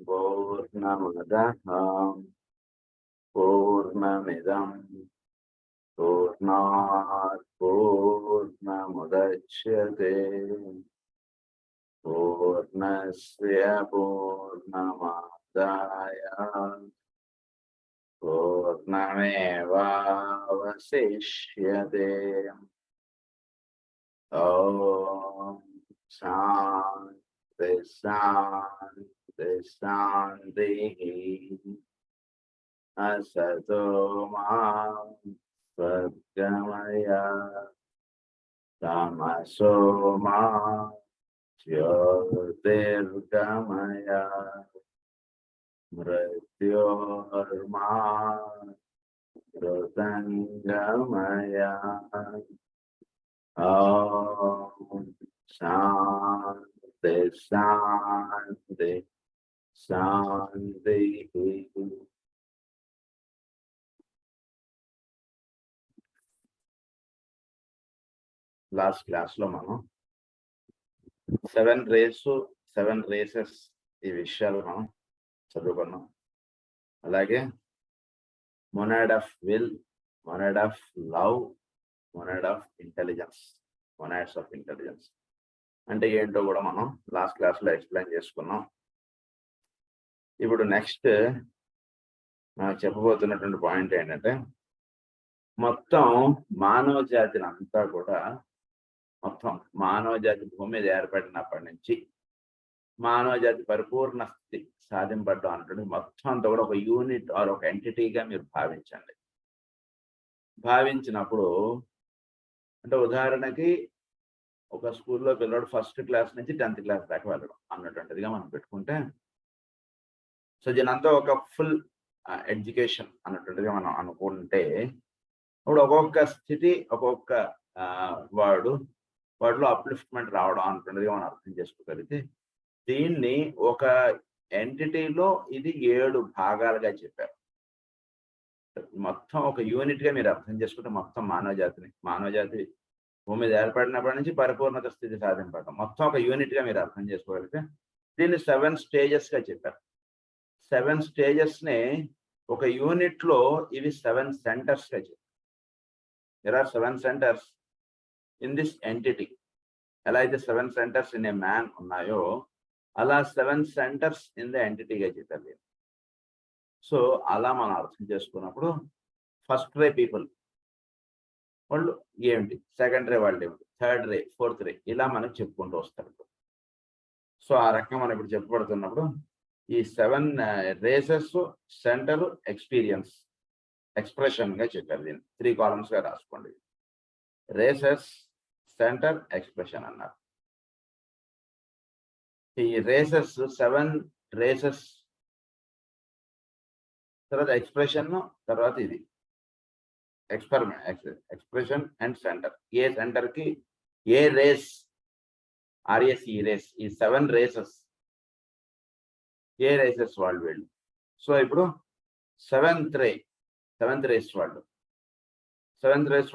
पूर्णमदः पूर्णमिदं पूर्णात् पूर्णमुदच्यते पूर्णस्य पूर्णमादाय पूर्णमेवावशिष्यते। ॐ शान्ति शान्ति शान्तिः। असतो मा सद्गमय तमसो मा ज्योतिर्गमय मृत्योर्मा मृतङ्गमय। ॐ शान्ति शान्ति शान्तिः। లాస్ట్ క్లాస్లో మనం 7 రేసెస్ ఈ విషయాలు మనం చదువుకున్నాం. అలాగే monad of will, monad of love, monad of intelligence, monads of intelligence అంటే ఏంటో కూడా మనం లాస్ట్ క్లాస్లో ఎక్స్ప్లెయిన్ చేసుకున్నాం. ఇప్పుడు నెక్స్ట్ మనం చెప్పబోతున్నటువంటి పాయింట్ ఏంటంటే, మొత్తం మానవ జాతిని అంతా కూడా, మొత్తం మానవ జాతి భూమి మీద ఏర్పడినప్పటి నుంచి మానవ జాతి పరిపూర్ణ స్థితి సాధింపడ్డం అన్నటువంటి మొత్తం అంతా కూడా ఒక యూనిట్ ఆర్ ఒక ఎంటిటీగా మీరు భావించండి. భావించినప్పుడు అంటే ఉదాహరణకి ఒక స్కూల్లో పిల్లడు ఫస్ట్ క్లాస్ నుంచి 10th క్లాస్ దాకా వెళ్ళడం అన్నటువంటిదిగా మనం పెట్టుకుంటే, సో దీనంతా ఒక ఫుల్ ఎడ్యుకేషన్ అన్నటువంటిదిగా మనం అనుకుంటే, ఇప్పుడు ఒక్కొక్క స్థితి ఒక్కొక్క వాడిలో అప్లిఫ్ట్మెంట్ రావడం అన్నటువంటిదిగా మనం అర్థం చేసుకోగలిగితే, దీన్ని ఒక ఎంటిటీలో ఇది 7 భాగాలుగా చెప్పారు. మొత్తం ఒక యూనిట్ గా మీరు అర్థం చేసుకుంటే మొత్తం మానవ జాతి భూమి మీద ఏర్పడినప్పటి నుంచి పరిపూర్ణత స్థితి సాధింపడం మొత్తం ఒక యూనిట్ గా మీరు అర్థం చేసుకోగలిగితే, దీన్ని 7 స్టేజెస్ గా చెప్పారు. 7 స్టేజెస్ ని ఒక యూనిట్ లో ఇవి 7 సెంటర్స్ గా చెప్పారు. There are 7 centers in this entity. ఎలా అయితే 7 centers in a man ఉన్నాయో, అలా 7 centers in the entity గా చెప్పారు. సో అలా మనం అర్థం చేసుకున్నప్పుడు ఫస్ట్ రే పీపుల్ వాళ్ళు ఏమిటి, సెకండ్ రే వాళ్ళు ఏమిటి, థర్డ్ రే, ఫోర్త్ రే, ఇలా మనకు చెప్పుకుంటూ వస్తారు. సో ఆ రకంగా మనం ఇప్పుడు చెప్పబడుతున్నప్పుడు ఈ 7 రేసెస్ సెంటర్ ఎక్స్పీరియన్స్ ఎక్స్ప్రెషన్ గా చెప్పారు. దీన్ని 3 కాలమ్స్ గా రాసుకోండి. రేసెస్, సెంటర్, ఎక్స్ప్రెషన్ అన్నారు. ఈ రేసెస్ 7 రేసెస్ తర్వాత ఎక్స్ప్రెషన్, తర్వాత ఇది expression and centre. A centre కి ఏ రేస్, ఆర్ఎస్ ఈ రేస్, ఈ 7 రేసెస్ ఏ రేసెస్ వాళ్ళు వీళ్ళు. సో ఇప్పుడు సెవెంత్ రేస్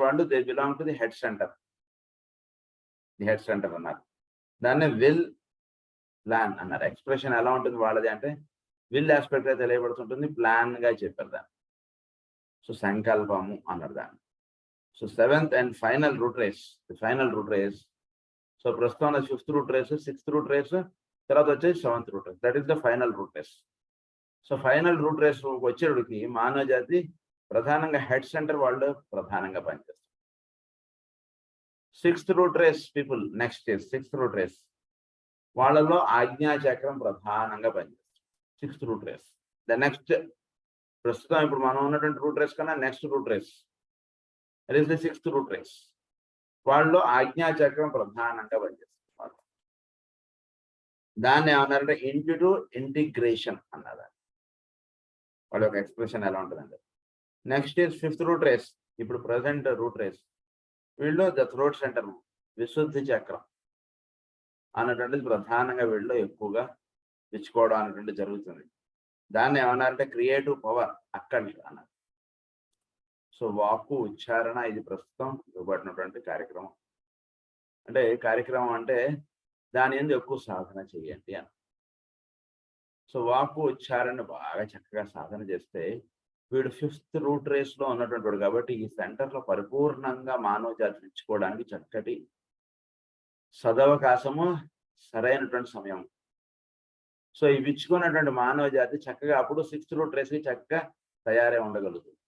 వాళ్ళు they belong to the head center. The head center అన్నారు. దాన్ని విల్, ప్లాన్ అన్నారు. ఎక్స్ప్రెషన్ ఎలా ఉంటుంది వాళ్ళది అంటే, విల్ ఆస్పెక్ట్ గా తెలియబడుతుంటుంది, ప్లాన్ గా చెప్పారు దాన్ని. సో సంకల్పము అన్నారు దాన్ని. So 7th and final root race. So ప్రస్తుతం 5th root race, 6th root race, తర్వాత వచ్చేసి 7th root races. That is the final root race. So final root races వచ్చేటికి మానవ జాతి ప్రధానంగా హెడ్ సెంటర్ వాళ్ళు ప్రధానంగా పనిచేస్తారు. 6th root races people next year 6th root races వాళ్ళలో ఆజ్ఞాచక్రం ప్రధానంగా పనిచేస్తారు. 6th root race. The next ప్రస్తుతం ఇప్పుడు మనం ఉన్నటువంటి రూట్ రేస్ కన్నా నెక్స్ట్ రూట్ రేస్, అది ది 6th రూట్ రేస్. వాళ్ళు ఆజ్ఞాచక్రం ప్రధానంగా పనిచేస్తారు. దాన్ని ఏమన్నారంటే ఇంటిగ్రేషన్ అన్నారు. వాళ్ళ యొక్క ఎక్స్ప్రెషన్ ఎలా ఉంటుందండి. Next is 5th root race. ఇప్పుడు ప్రజెంట్ రూట్ రేస్ వీళ్ళు ద థ్రోట్ సెంటర్, విశుద్ధి చక్రం అన్నటువంటిది ప్రధానంగా వీళ్ళు ఎక్కువగా తెచ్చుకోవడం అనేటువంటి జరుగుతుంది. దాన్ని ఏమన్నారంటే క్రియేటివ్ పవర్ అక్కడి అన్నారు. సో వాక్కు, ఉచ్చారణ ఇది ప్రస్తుతం ఇవ్వబడినటువంటి కార్యక్రమం. అంటే కార్యక్రమం అంటే దాని యందు ఎక్కువ సాధన చేయండి అని. సో వాక్కు ఉచ్చారణ బాగా చక్కగా సాధన చేస్తే వీడు 5th రూట్ రేస్‌లో ఉన్నటువంటి వాడు కాబట్టి ఈ సెంటర్‌లో పరిపూర్ణంగా మానవ జాతి మెచ్చుకోవడానికి చక్కటి సదవకాశము, సరైనటువంటి సమయం. సో ఈ విచ్చుకున్నటువంటి మానవ జాతి చక్కగా అప్పుడు 6th రూట్ రేస్‌కి చక్కగా తయారై ఉండగలుగుతుంది.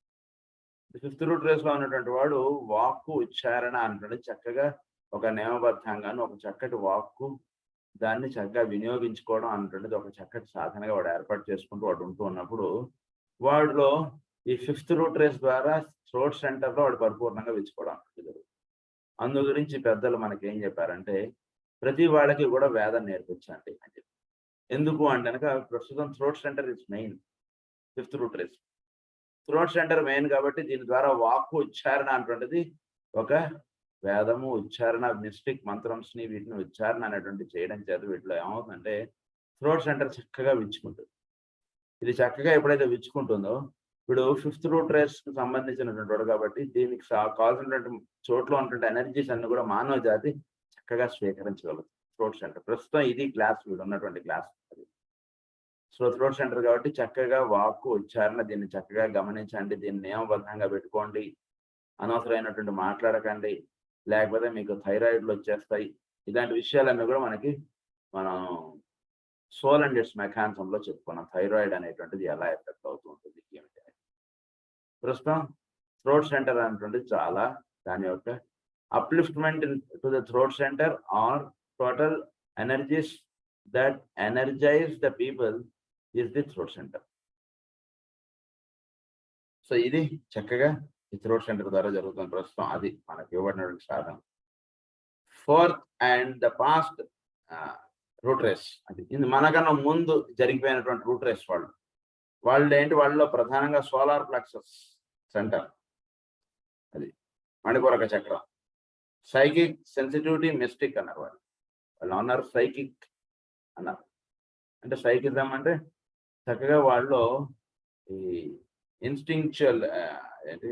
5th రూట్ రేస్‌లో ఉన్నటువంటి వాడు వాక్కు ఉచ్చారణ అనేటువంటిది చక్కగా ఒక నియమబద్ధంగాను ఒక చక్కటి వాక్కు దాన్ని చక్కగా వినియోగించుకోవడం అనేటువంటిది ఒక చక్కటి సాధనగా వాడు ఏర్పాటు చేసుకుంటూ వాడు ఉంటూ ఉన్నప్పుడు వాడిలో ఈ 5th రూట్ రేస్ ద్వారా థ్రోట్ సెంటర్‌లో వాడు పరిపూర్ణంగా విచ్చుకోవడం జరుగుతుంది. అందు గురించి పెద్దలు మనకేం చెప్పారంటే ప్రతి వాళ్ళకి కూడా వేదం నేర్పించండి అని చెప్పి. ఎందుకు అంటే గనక ప్రస్తుతం throat centre is main 5th root race. Throat centre main కాబట్టి దీని ద్వారా వాక్కు ఉచ్చారణ అనేటువంటిది ఒక వేదము ఉచ్చారణ మిస్టిక్ మంత్రంస్ని వీటిని ఉచ్చారణ అనేటువంటి చేయడం చేత వీటిలో ఏమవుతుందంటే థ్రోట్ సెంటర్ చక్కగా విచ్చుకుంటుంది. ఇది చక్కగా ఎప్పుడైతే విచ్చుకుంటుందో ఇప్పుడు 5th రూట్ రేస్‌కి సంబంధించినటువంటి వాడు కాబట్టి దీనికి కావాల్సినటువంటి చోట్ల ఉన్నటువంటి ఎనర్జీస్ అన్ని కూడా మానవ జాతి చక్కగా స్వీకరించగలదు థ్రోట్ సెంటర్. ప్రస్తుతం ఇది క్లాస్ వీడు ఉన్నటువంటి క్లాస్ అది. సో థ్రోట్ సెంటర్ కాబట్టి చక్కగా వాక్కు ఉచ్చారణ దీన్ని చక్కగా గమనించండి, దీన్ని నియమబద్ధంగా పెట్టుకోండి, అనవసరమైనటువంటి మాట్లాడకండి, లేకపోతే మీకు థైరాయిడ్లు వచ్చేస్తాయి. ఇలాంటి విషయాలన్నీ కూడా మనం సోల్ అండ్ ఇట్స్ మెకానిజంలో చెప్పుకున్నాం. థైరాయిడ్ అనేటువంటిది ఎలా ఎఫెక్ట్ అవుతూ ఉంటుంది ఏమిటి అని. ప్రస్తుతం థ్రోట్ సెంటర్ అనేటువంటిది చాలా దాని యొక్క upliftment to the throat centre are total energies that energise the people is the throat centre. So ఇది చక్కగా ఈ థ్రోట్ సెంటర్ ద్వారా జరుగుతుంది ప్రస్తుతం. అది మనకి ఇవ్వబడినటువంటి సాధన. 4th and the past root race అది ఇది మనకన్నా ముందు జరిగిపోయినటువంటి రూట్ రేస్ వాళ్ళలో ప్రధానంగా సోలార్ ప్లెక్సస్ సెంటర్ అది మణిపూరక చక్రం, సైకిక్ సెన్సిటివిటీ మిస్టిక్ అన్నారు వాళ్ళు అన్నారు సైకిక్ అన్నారు. అంటే సైకిజం అంటే చక్కగా వాళ్ళలో ఈ ఇన్స్టింక్చువల్ ఏంటి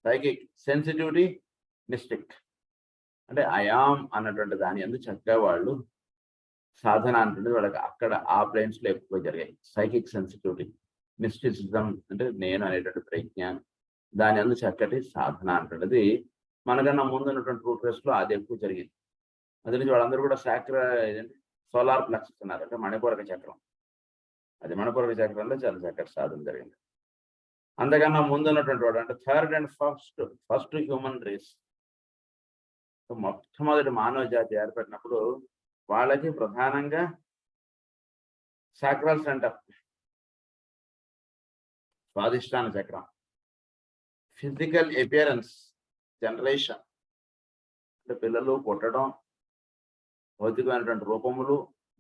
సైకిక్ సెన్సిటివిటీ మిస్టిక్ అంటే అయామ్ అన్నటువంటి దాని అందు చక్కగా వాళ్ళు సాధన అంటుంది వాళ్ళకి అక్కడ ఆ ప్లేన్స్లో ఎక్కువ జరిగాయి. సైకిక్ సెన్సిటివిటీ మిస్టిసిజం అంటే నేను అనేటువంటి ప్రజ్ఞ దాని అందు చక్కటి సాధన అంటున్నది మనకన్నా ముందు ఉన్నటువంటి రూట్ రేస్‌లో అది ఎక్కువ జరిగింది. అది నుంచి వాళ్ళందరూ కూడా సోలార్ ప్లెక్సస్ అన్నారు అంటే మణిపూరక చక్రం. అది మణిపూరక చక్రంలో చాలా చక్కటి సాధన జరిగింది. అంతకన్నా ముందు ఉన్నటువంటి వాడు అంటే 3rd and first human race మొట్టమొదటి మానవ జాతి ఏర్పడినప్పుడు వాళ్ళకి ప్రధానంగా సాక్రల్ సెంటర్ స్వాదిష్టాన చక్రం, ఫిజికల్ అపియరెన్స్ జనరేషన్ అంటే పిల్లలు పుట్టడం, భౌతికమైనటువంటి రూపములు,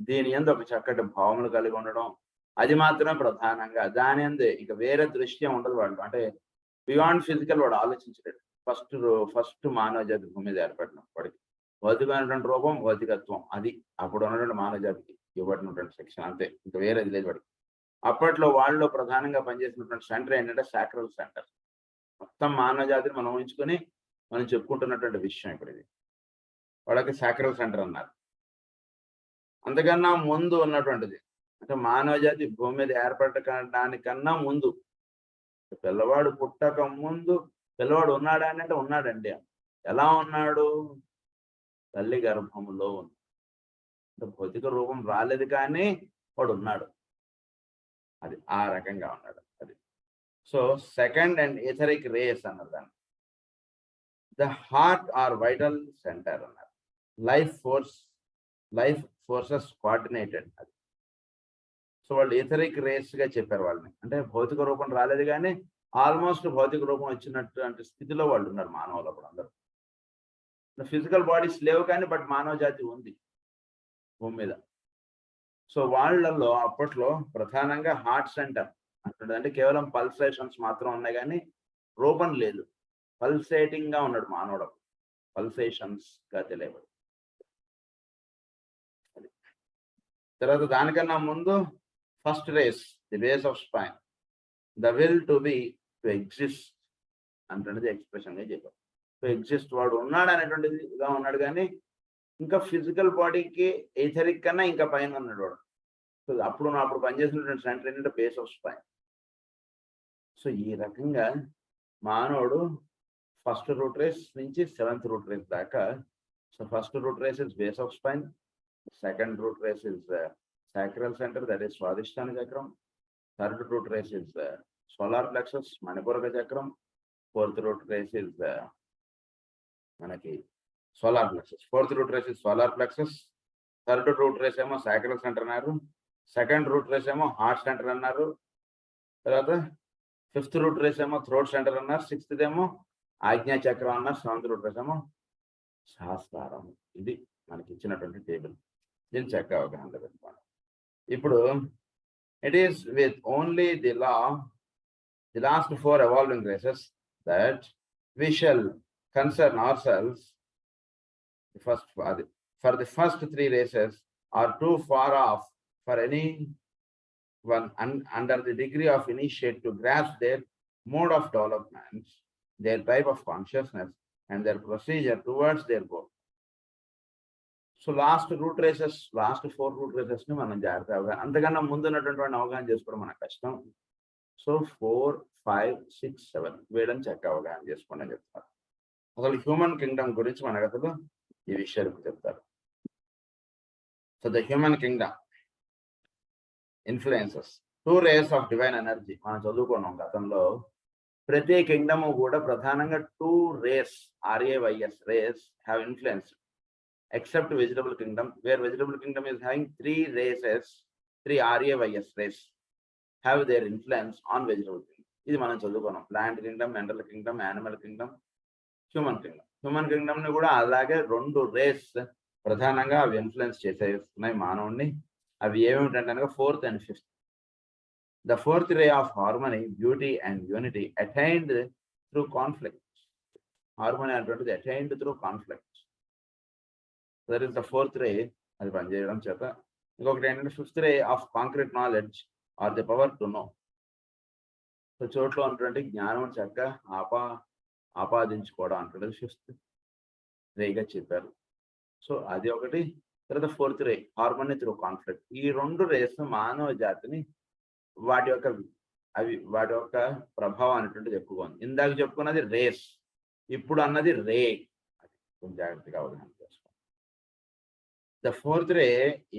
దీని యందు ఒక చక్కటి భావములు కలిగి ఉండడం, అది మాత్రమే ప్రధానంగా. దాని అందే ఇక వేరే దృశ్యం ఉండదు వాళ్ళు. అంటే బియాండ్ ఫిజికల్ వాడు ఆలోచించలేడు. ఫస్ట్ మానవ జాతి భూమి మీద ఏర్పడిన వాడికి భౌతికమైనటువంటి రూపం, భౌతికత్వం అది అప్పుడు ఉన్నటువంటి మానవ జాతికి ఇవ్వబడినటువంటి శిక్షణ అంతే. ఇంకా వేరేది లేదు వాడికి. అప్పట్లో వాళ్ళు ప్రధానంగా పనిచేసినటువంటి సెంటర్ ఏంటంటే సాక్రల్ సెంటర్. మొత్తం మానవ జాతిని మనం ఊహించుకొని మనం చెప్పుకుంటున్నటువంటి విషయం ఇప్పుడు ఇది. వాళ్ళకి సాక్రల్ సెంటర్ అన్నారు. అంతకన్నా ముందు ఉన్నటువంటిది అంటే మానవ జాతి భూమి మీద ఏర్పడడానికన్నా ముందు పిల్లవాడు పుట్టక ముందు పిల్లవాడు ఉన్నాడా అంటే ఉన్నాడండి. ఎలా ఉన్నాడు? తల్లి గర్భంలో ఉన్నాడు. అంటే భౌతిక రూపం రాలేదు కానీ వాడు ఉన్నాడు. అది ఆ రకంగా ఉన్నాడు. అది so second and etheric race అన్నారు దాన్ని. The heart are vital centre అన్నారు. లైఫ్ ఫోర్సెస్ కోఆర్డినేటెడ్ అది. సో వాళ్ళు ఎథరిక్ రేస్ గా చెప్పారు వాళ్ళని. అంటే భౌతిక రూపం రాలేదు కానీ ఆల్మోస్ట్ భౌతిక రూపం వచ్చినటువంటి స్థితిలో వాళ్ళు ఉన్నారు మానవులు అప్పుడు అందరూ. ఫిజికల్ బాడీస్ లేవు కానీ బట్ మానవ జాతి ఉంది భూమి మీద. సో వాళ్ళల్లో అప్పట్లో ప్రధానంగా హార్ట్ సెంటర్ అంటే కేవలం పల్సేషన్స్ మాత్రం ఉన్నాయి కానీ రూపం లేదు. పల్సేటింగ్ గా ఉన్నాడు మానవుడు, పల్సేషన్స్ గా తెలియబడి. తర్వాత దానికన్నా ముందు first race, the race of spine, the will to be to exist అంటే ఎక్స్ప్రెషన్ గా చెప్పారు. టు ఎగ్జిస్ట్ వాడు ఉన్నాడు అనేటువంటిది ఇలా ఉన్నాడు కానీ ఇంకా ఫిజికల్ బాడీకి ఎథరిక్ కన్నా ఇంకా పైన ఉన్నాడు వాడు. సో అప్పుడు పనిచేసినటువంటి సెంటర్ ఏంటంటే బేస్ ఆఫ్ స్పైన్. సో ఈ రకంగా మానవుడు ఫస్ట్ రూట్ రేస్ నుంచి 7th రూట్ రేస్ దాకా. So first root races is base of spine, second root races is sacral centre, that is Swadhisthana చక్రం, third root races is solar plexus Manipuraka చక్రం, fourth root races is మనకి solar plexus, fourth root races is solar plexus, third root races ఏమో sacral centre అన్నారు, second root races ఏమో heart centre అన్నారు, తర్వాత 5th root races ఏమో throat centre అన్నారు, 6th ఏమో ఆజ్ఞా చక్రం అన్నారు, 7th రూట్ రేస్ ఏమో సహస్రారం. ఇది మనకి ఇచ్చినటువంటి టేబుల్. దీన్ని చక్కగా అవగాహనలో పెట్టుకోండి. ఇప్పుడు it is with only the last 4 evolving races that we shall concern ourselves. For the first 3 races are too far off for any one under the degree of initiate to grasp their mode of development, their type of consciousness, and their procedure towards their goal. So last 4 root races ని మనం జాగ్రత్తగా అంతకన్నా ముందున్నటువంటి అవగాహన చేసుకోవడం మనకు కష్టం. So 4, 5, 6, 7 వేయడం చక్కగా అవగాహన చేసుకోండి అని చెప్తారు. అసలు హ్యూమన్ కింగ్డమ్ గురించి మనకు అసలు ఈ విషయాలు చెప్తారు. So the human Kingdom influences 2 rays of divine energy. మనం చదువుకున్నాం గతంలో. ప్రతి కింగ్డమ్ కూడా ప్రధానంగా 2 rays RAYS rays have influence, except vegetable kingdom, where vegetable kingdom is having 3 races, 3 RAYS rays have their influence on vegetable kingdom. ఇది మనం చదువుకున్నాం. Plant Kingdom, mineral Kingdom, animal Kingdom, human Kingdom. Human Kingdom ని కూడా అలాగే 2 rays ప్రధానంగా అవి influence చేసేస్తున్నాయి మానవుడిని. అవి ఏమిటంటే 4th and 5th. The 4th ray of harmony, beauty and unity attained through conflict. Harmony అంటే attained through conflict. That is the 4th ray. అది పనిచేయడం చేత. ఇంకొకటి ఏంటంటే 5th ray of concrete knowledge or the power to know. So చోట్లో ఉన్నటువంటి జ్ఞానం చక్కగా ఆపాదించుకోవడం అంటే 5th రేగా చెప్పారు. సో అది ఒకటి. తర్వాత 4th రే హార్మోనీ త్రూ కాన్ఫ్లిక్ట్. ఈ 2 రేస్ మానవ జాతిని వాటి యొక్క ప్రభావం అనేటువంటిది ఎక్కువగా ఉంది. ఇందాక చెప్పుకున్నది రేస్, ఇప్పుడు అన్నది రే. అది కొంచెం జాగ్రత్తగా అవగాహన చేసుకోండి. The 4th ray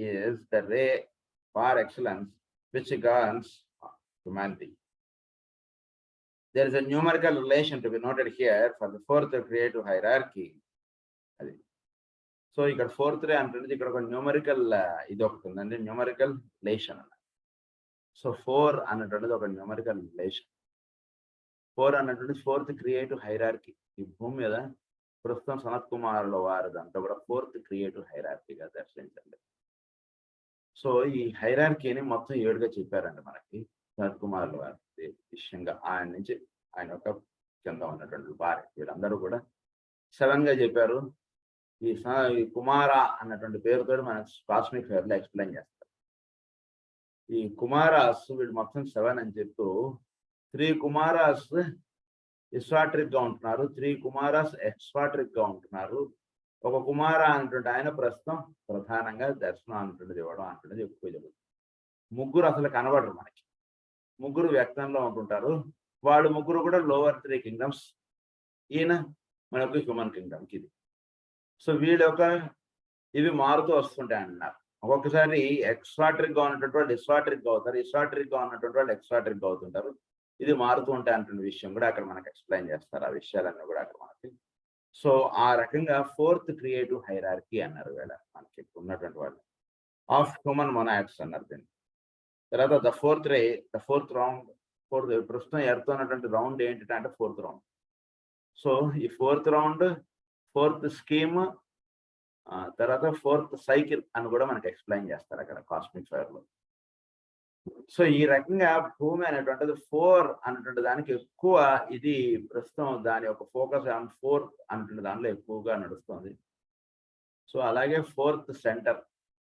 is the ray for excellence which governs humanity. There is a numerical relation to be noted here for the 4th creative hierarchy. అది సో ఇక్కడ 4th రే అంటే ఇక్కడ ఒక న్యూమరికల్ ఇది ఒకటి ఉందండి, న్యూమరికల్ రిలేషన్ అన్నది. సో 4 అన్నటువంటిది ఒక న్యూమరికల్ రిలేషన్. 4 అన్నటువంటిది 4th క్రియేటివ్ హైరార్కీ. ఈ భూమి మీద ప్రస్తుతం సనత్ కుమారుల వారిదంతా కూడా 4th క్రియేటివ్ హైరార్కీగా దర్శించండి. సో ఈ హైరార్కీని మొత్తం 7గా చెప్పారండి మనకి సనత్ కుమారుల వారి విషయంగా. ఆయన నుంచి ఆయన యొక్క కింద ఉన్నటువంటి భార్య వీళ్ళందరూ కూడా 7గా చెప్పారు. ఈ కుమార అన్నటువంటి పేరుతో మన కాస్మిక్ ఫైర్ లో ఎక్స్ప్లెయిన్ చేస్తారు. ఈ కుమారాస్ వీళ్ళు మొత్తం 7 అని చెప్తూ 3 కుమారాస్ ఇస్వాట్రిక్ గా ఉంటున్నారు, 3 కుమారాస్ ఎక్స్వాట్రిక్ గా ఉంటున్నారు. ఒక కుమార అనేటువంటి ఆయన ప్రస్తుతం ప్రధానంగా దర్శనం అనేటువంటిది ఇవ్వడం అనేటువంటిది ఎక్కువ జరుగుతుంది. 3 అసలు కనబడరు మనకి. 3 వ్యక్తంలో ఉంటుంటారు. వాళ్ళు 3 కూడా లోవర్ 3 కింగ్డమ్స్. ఈయన మనకు హ్యూమన్ కింగ్డమ్కి ఇది. సో వీళ్ళ యొక్క ఇవి మారుతూ వస్తుంటాయి అన్నారు. ఒక్కొక్కసారి ఎక్స్వాట్రిక్ గా ఉన్నటువంటి వాళ్ళు ఇస్వాట్రిక్ గా అవుతారు, ఇస్వాట్రిక్ గా ఉన్నటువంటి వాళ్ళు ఎక్స్వాట్రిక్ గా అవుతుంటారు. ఇది మారుతూ ఉంటాయి అన్నటువంటి విషయం కూడా అక్కడ మనకు ఎక్స్ప్లెయిన్ చేస్తారు. ఆ విషయాలన్నీ కూడా అక్కడ మనకి. సో ఆ రకంగా 4th క్రియేటివ్ హైరార్కీ అన్నారు వీళ్ళ మనకి ఉన్నటువంటి వాళ్ళు ఆఫ్ హ్యూమన్ మొనాడ్స్ అన్నారు దీన్ని. తర్వాత the 4th ray, the 4th round, ప్రస్తుతం ఎర్త్ ఉన్నటువంటి రౌండ్ ఏంటంటే 4th రౌండ్. సో ఈ 4th రౌండ్, 4th స్కీమ్, తర్వాత 4th సైకిల్ అని కూడా మనకి ఎక్స్ప్లెయిన్ చేస్తారు అక్కడ కాస్మిక్ ఫైర్ లో. సో ఈ రకంగా భూమి అనేటువంటిది 4 అనేటువంటి దానికి ఎక్కువ ఇది ప్రస్తుతం దాని యొక్క ఫోకస్ ఆన్ 4 అనేటువంటి దానిలో ఎక్కువగా నడుస్తుంది. సో అలాగే 4th centre,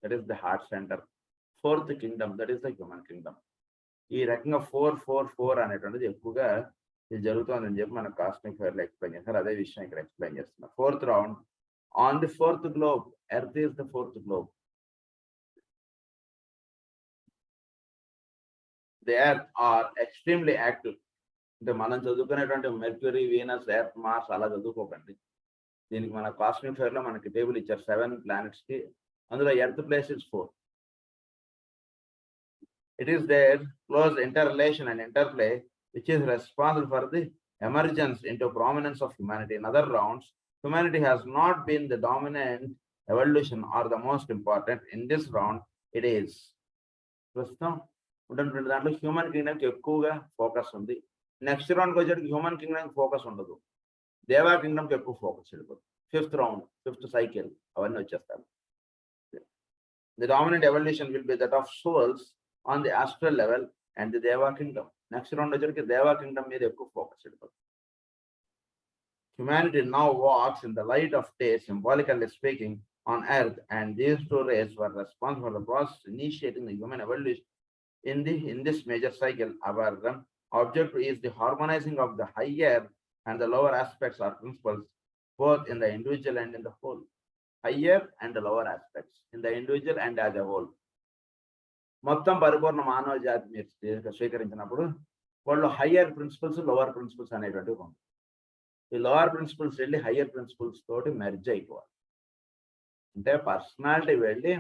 that is the heart center. 4th Kingdom, that is the human Kingdom. ఈ రకంగా 4 అనేటువంటిది ఎక్కువగా ఇది జరుగుతుందని చెప్పి మనకు కాస్మిక్ ఫైర్ లో ఎక్స్ప్లెయిన్ చేస్తారు. అదే విషయం ఇక్కడ ఎక్స్ప్లెయిన్ చేస్తున్నారు. 4th round on the 4th globe, earth is the 4th globe. The earth are extremely active. అంటే మనం చదువుకునేటువంటి మెర్క్యూరీ, వీనస్, ఎర్త్, మార్స్ అలా చదువుకోకండి. దీనికి మన కాస్మిక్ ఫేర్ లో మనకి టేబుల్ ఇచ్చారు 7 ప్లానెట్స్ కి. అందులో earth place is 4. It is their close interrelation and interplay which is responsible for the emergence into prominence of humanity. In other rounds, humanity has not been the dominant evolution or the most important. In this round, it is. ప్రస్తుతం ఉన్నటువంటి దాంట్లో human కింగ్డమ్కి ఎక్కువగా focus ఉంది. Next రౌండ్కి వచ్చేటికి human కింగ్డమ్కి focus ఉండదు, దేవా కింగ్డమ్కి ఎక్కువ focus వెళ్ళిపోతుంది. 5th round, 5th cycle అవన్నీ వచ్చేస్తారు. The dominant evolution will be that of souls on the astral level and the Deva kingdom. Next round వచ్చేటికి దేవా కింగ్డమ్ మీద ఎక్కువ ఫోకస్ వెళ్ళిపోతుంది. Humanity now walks in the light of day, symbolically speaking, on earth, and these two rays were responsible for the process initiating the human evolution. In this major cycle, our objective is the harmonizing of the higher and the lower aspects or principles, both in the individual and in the whole. Higher and the lower aspects in the individual and as a whole. మొత్తం పరిపూర్ణ మానవ జాతి మీరు స్వీకరించినప్పుడు వాళ్ళు higher principles, lower principles అనేటువంటివి ఉంటాయి. ఈ lower principles వెళ్ళి హయ్యర్ ప్రిన్సిపల్స్ తోటి మెర్జ్ అయిపోవాలి. అంటే పర్సనాలిటీ వెళ్ళి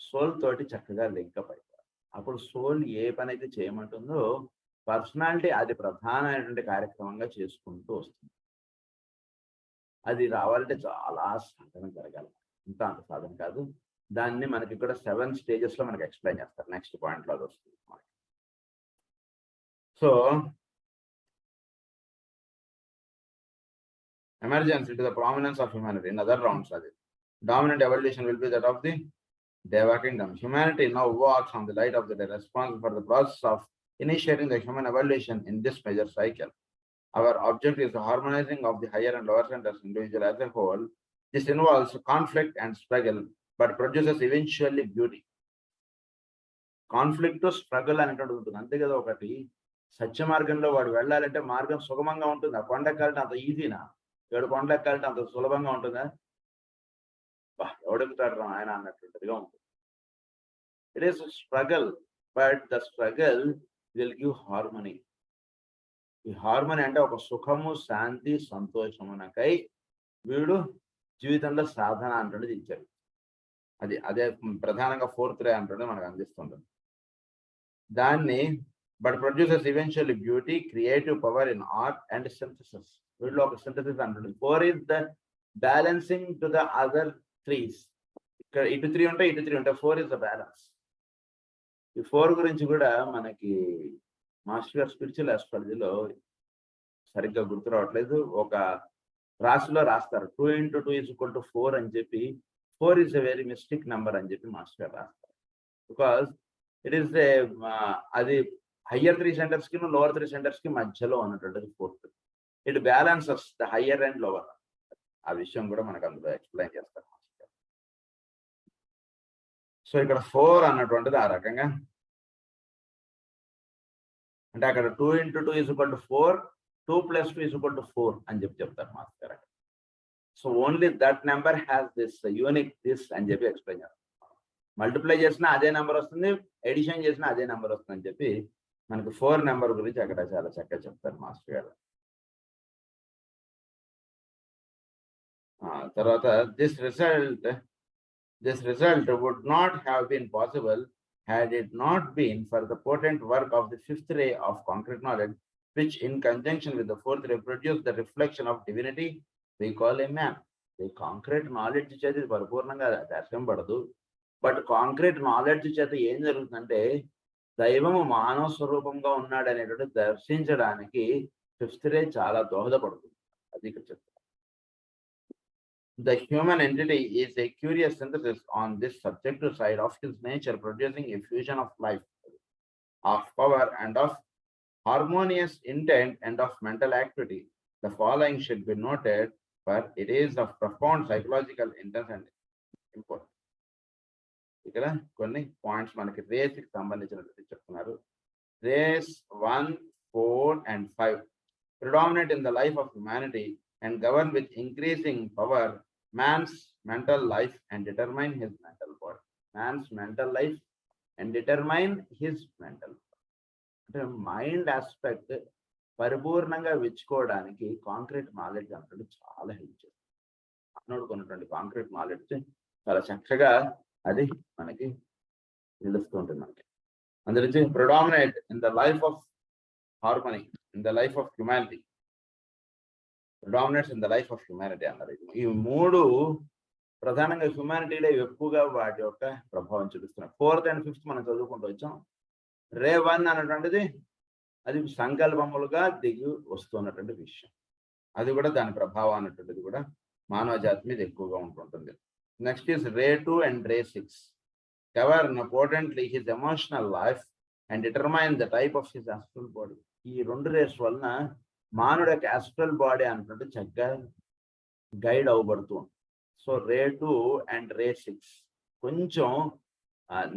సోల్ తోటి చక్కగా లింకప్ అయిపోవాలి. అప్పుడు సోల్ ఏ పని అయితే చేయమంటుందో పర్సనాలిటీ అది ప్రధానమైనటువంటి కార్యక్రమంగా చేసుకుంటూ వస్తుంది. అది రావాలంటే చాలా సాధన జరగాలి. ఇంత అంత సాధన కాదు. దాన్ని మనకి ఇక్కడ 7 స్టేజెస్ లో మనకి ఎక్స్ప్లెయిన్ చేస్తారు. నెక్స్ట్ పాయింట్ లో అది వస్తుంది. So emergence into the prominence of humanity in other rounds. Dominant evolution will be that of the Deva kingdom. Humanity now walks on the light of the day, responsible for the process of initiating the human evolution in this major cycle. Our objective is the harmonizing of the higher and lower centers individual as a whole. This involves conflict and struggle, but produces eventually beauty. Conflict, struggle అనేటువంటి ఉంటుంది అంతే కదా. ఒకటి సత్య మార్గంలో వాడు వెళ్ళాలంటే మార్గం సుగమంగా ఉంటుంది. ఆ కొండ ఎక్కాలంటే అంత ఈజీనా? 7 కొండలు ఎక్కాలంటే అంత సులభంగా ఉంటుందా? ఎవడెక్కుతాడు ఆయన అన్నటువంటిదిగా ఉంటుంది. It is struggle, but the struggle will give harmony. ఈ హార్మనీ అంటే ఒక సుఖము, శాంతి, సంతోషమునకై వీడు జీవితంలో సాధన అంటున్నది ఇచ్చారు. అదే ప్రధానంగా 4th రే అంటుండే మనకు అందిస్తుంటుంది. దాన్ని but produces eventually beauty, creative power in art and synthesis. వీళ్ళు ఒక సింథసిస్ అంటుంది. 4 is the balancing to the other 3s. ఇక్కడ ఇటు 3 ఉంటాయి, ఇటు 3 ఉంటాయి. 4 is the balance. ఈ 4 గురించి కూడా మనకి మాస్టర్ గారు స్పిరిచువల్ ఆస్ట్రాలజీలో సరిగ్గా గుర్తు రావట్లేదు. ఒక రాశిలో రాస్తారు 2 into 2 = 4 అని చెప్పి. 4 is a very mystic number అని చెప్పి మాస్టర్ గారు రాస్తారు. బికాస్ ఇట్ ఈస్ అది హయ్యర్ 3 సెంటర్స్ కి లోవర్ 3 సెంటర్స్ కి మధ్యలో ఉన్నటువంటిది 4th. It balances the higher and lower. ఆ విషయం కూడా మనకు అందులో ఎక్స్ప్లెయిన్ చేస్తారు. సో ఇక్కడ 4 అన్నటువంటిది ఆ రకంగా అంటే అక్కడ 2 into 2 = 4, 2 + 2 = 4 అని చెప్పి చెప్తారు మాస్టర్ గారు. So only that number has this unique this అని చెప్పి ఎక్స్ప్లెయిన్ చేస్తారు. మల్టిప్లై చేసినా అదే నెంబర్ వస్తుంది, ఎడిషన్ చేసినా అదే నెంబర్ వస్తుంది అని చెప్పి మనకు 4 నెంబర్ గురించి అక్కడ చాలా చక్కగా చెప్తారు మాస్టర్ గారు. తర్వాత this result would not have been possible had it not been for the potent work of the 5th ray of concrete knowledge, which in conjunction with the 4th ray produced the reflection of divinity we call a man. The concrete knowledge చేతి పరిపూర్ణంగా దర్శింపబడదు. But concrete knowledge చేత ఏం జరుగుతుందంటే దైవము మానవ స్వరూపంగా ఉన్నాడు అనేటువంటి దర్శించడానికి 5th ray చాలా దోహదపడుతుంది. అది ఇక్కడ చెప్తారు. The human entity is a curious synthesis on this subjective side of his nature, producing a fusion of life, of power, and of harmonious intent and of mental activity. The following should be noted, for it is of profound psychological interest and importance. ఇక్కడ కొన్ని points మనకి race కి సంబంధించినట్టు చెప్తున్నారు. Rays 1, 4 and 5 predominate in the life of humanity and govern with increasing power man's mental life and determine his mental body. Man's mental life and determine his mental body. అంటే mind aspect పరిపూర్ణంగా విచ్చుకోవడానికి concrete knowledge అంటే చాలా help చేస్తుంది. మానవుడికి ఉన్నటువంటి concrete knowledge చాలా చక్కగా అది మనకి తెలుస్తూ ఉంటుంది మనకి. అందులోంచి predominate in the life of harmony, in the life of humanity, predominates in the life of humanity అన్నారు. ఈ మూడు ప్రధానంగా హ్యుమానిటీలో ఎక్కువగా వాటి యొక్క ప్రభావం చూపిస్తున్నాయి. 4th and 5th మనం చదువుకుంటూ వచ్చాం. రే 1 అనేటువంటిది అది సంకల్పములుగా దిగి వస్తున్నటువంటి విషయం. అది కూడా దాని ప్రభావం అనేటువంటిది కూడా మానవ జాతి మీద ఎక్కువగా ఉంటుంటుంది. Next is ray 2 and ray 6 govern potently his emotional life and determine the type of his astral body. ఈ రెండు రేస్ వలన మానవుడి యొక్క ఆస్ట్రల్ బాడీ అనేటువంటి చక్కగా guide అవ్వబడుతుంది. So ray 2 and ray 6 కొంచెం